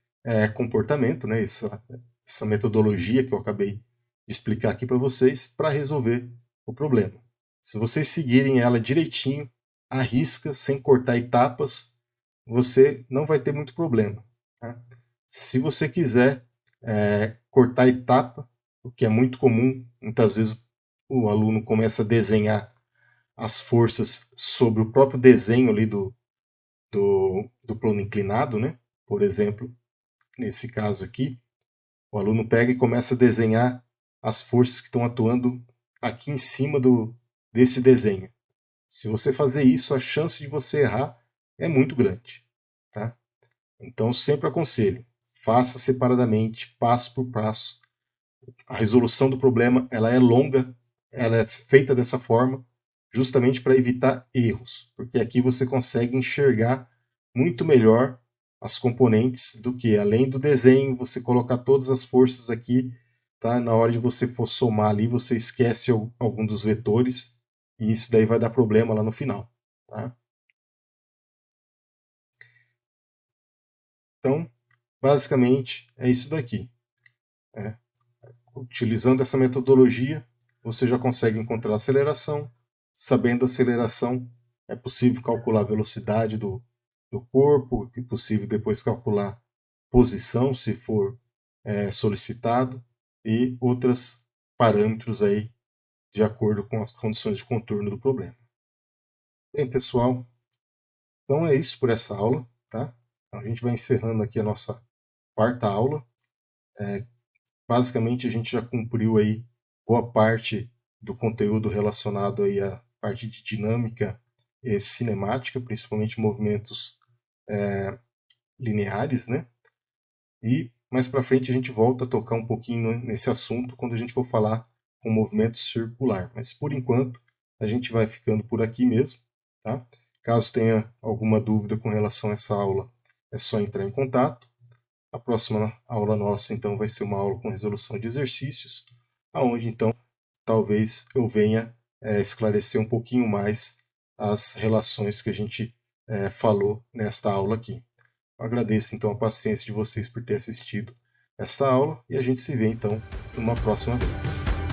comportamento, né? essa metodologia que eu acabei de explicar aqui para vocês para resolver o problema. Se vocês seguirem ela direitinho, à risca, sem cortar etapas, você não vai ter muito problema. Tá? Se você quiser cortar etapa, o que é muito comum, muitas vezes o aluno começa a desenhar as forças sobre o próprio desenho ali do plano inclinado, né? Por exemplo, nesse caso aqui, o aluno pega e começa a desenhar as forças que estão atuando aqui em cima desse desenho. Se você fazer isso, a chance de você errar é muito grande. Tá? Então, sempre aconselho, faça separadamente, passo por passo. A resolução do problema ela é longa, ela é feita dessa forma, justamente para evitar erros, porque aqui você consegue enxergar muito melhor as componentes do que, além do desenho, você colocar todas as forças aqui, tá? Na hora de você for somar ali, você esquece algum dos vetores, e isso daí vai dar problema lá no final. Tá? Então, basicamente, é isso daqui. Utilizando essa metodologia, você já consegue encontrar a aceleração. Sabendo a aceleração, é possível calcular a velocidade do corpo, é possível depois calcular posição, se for solicitado, e outros parâmetros aí de acordo com as condições de contorno do problema. Bem, pessoal, então é isso por essa aula. Tá? Então, a gente vai encerrando aqui a nossa quarta aula. Basicamente, a gente já cumpriu aí boa parte do conteúdo relacionado aí à parte de dinâmica e cinemática, principalmente movimentos lineares, né? E mais para frente a gente volta a tocar um pouquinho nesse assunto quando a gente for falar com movimento circular. Mas por enquanto a gente vai ficando por aqui mesmo, tá? Caso tenha alguma dúvida com relação a essa aula, é só entrar em contato. A próxima aula nossa, então, vai ser uma aula com resolução de exercícios, aonde, então, talvez eu venha esclarecer um pouquinho mais as relações que a gente falou nesta aula aqui. Eu agradeço então a paciência de vocês por ter assistido esta aula e a gente se vê então numa próxima vez.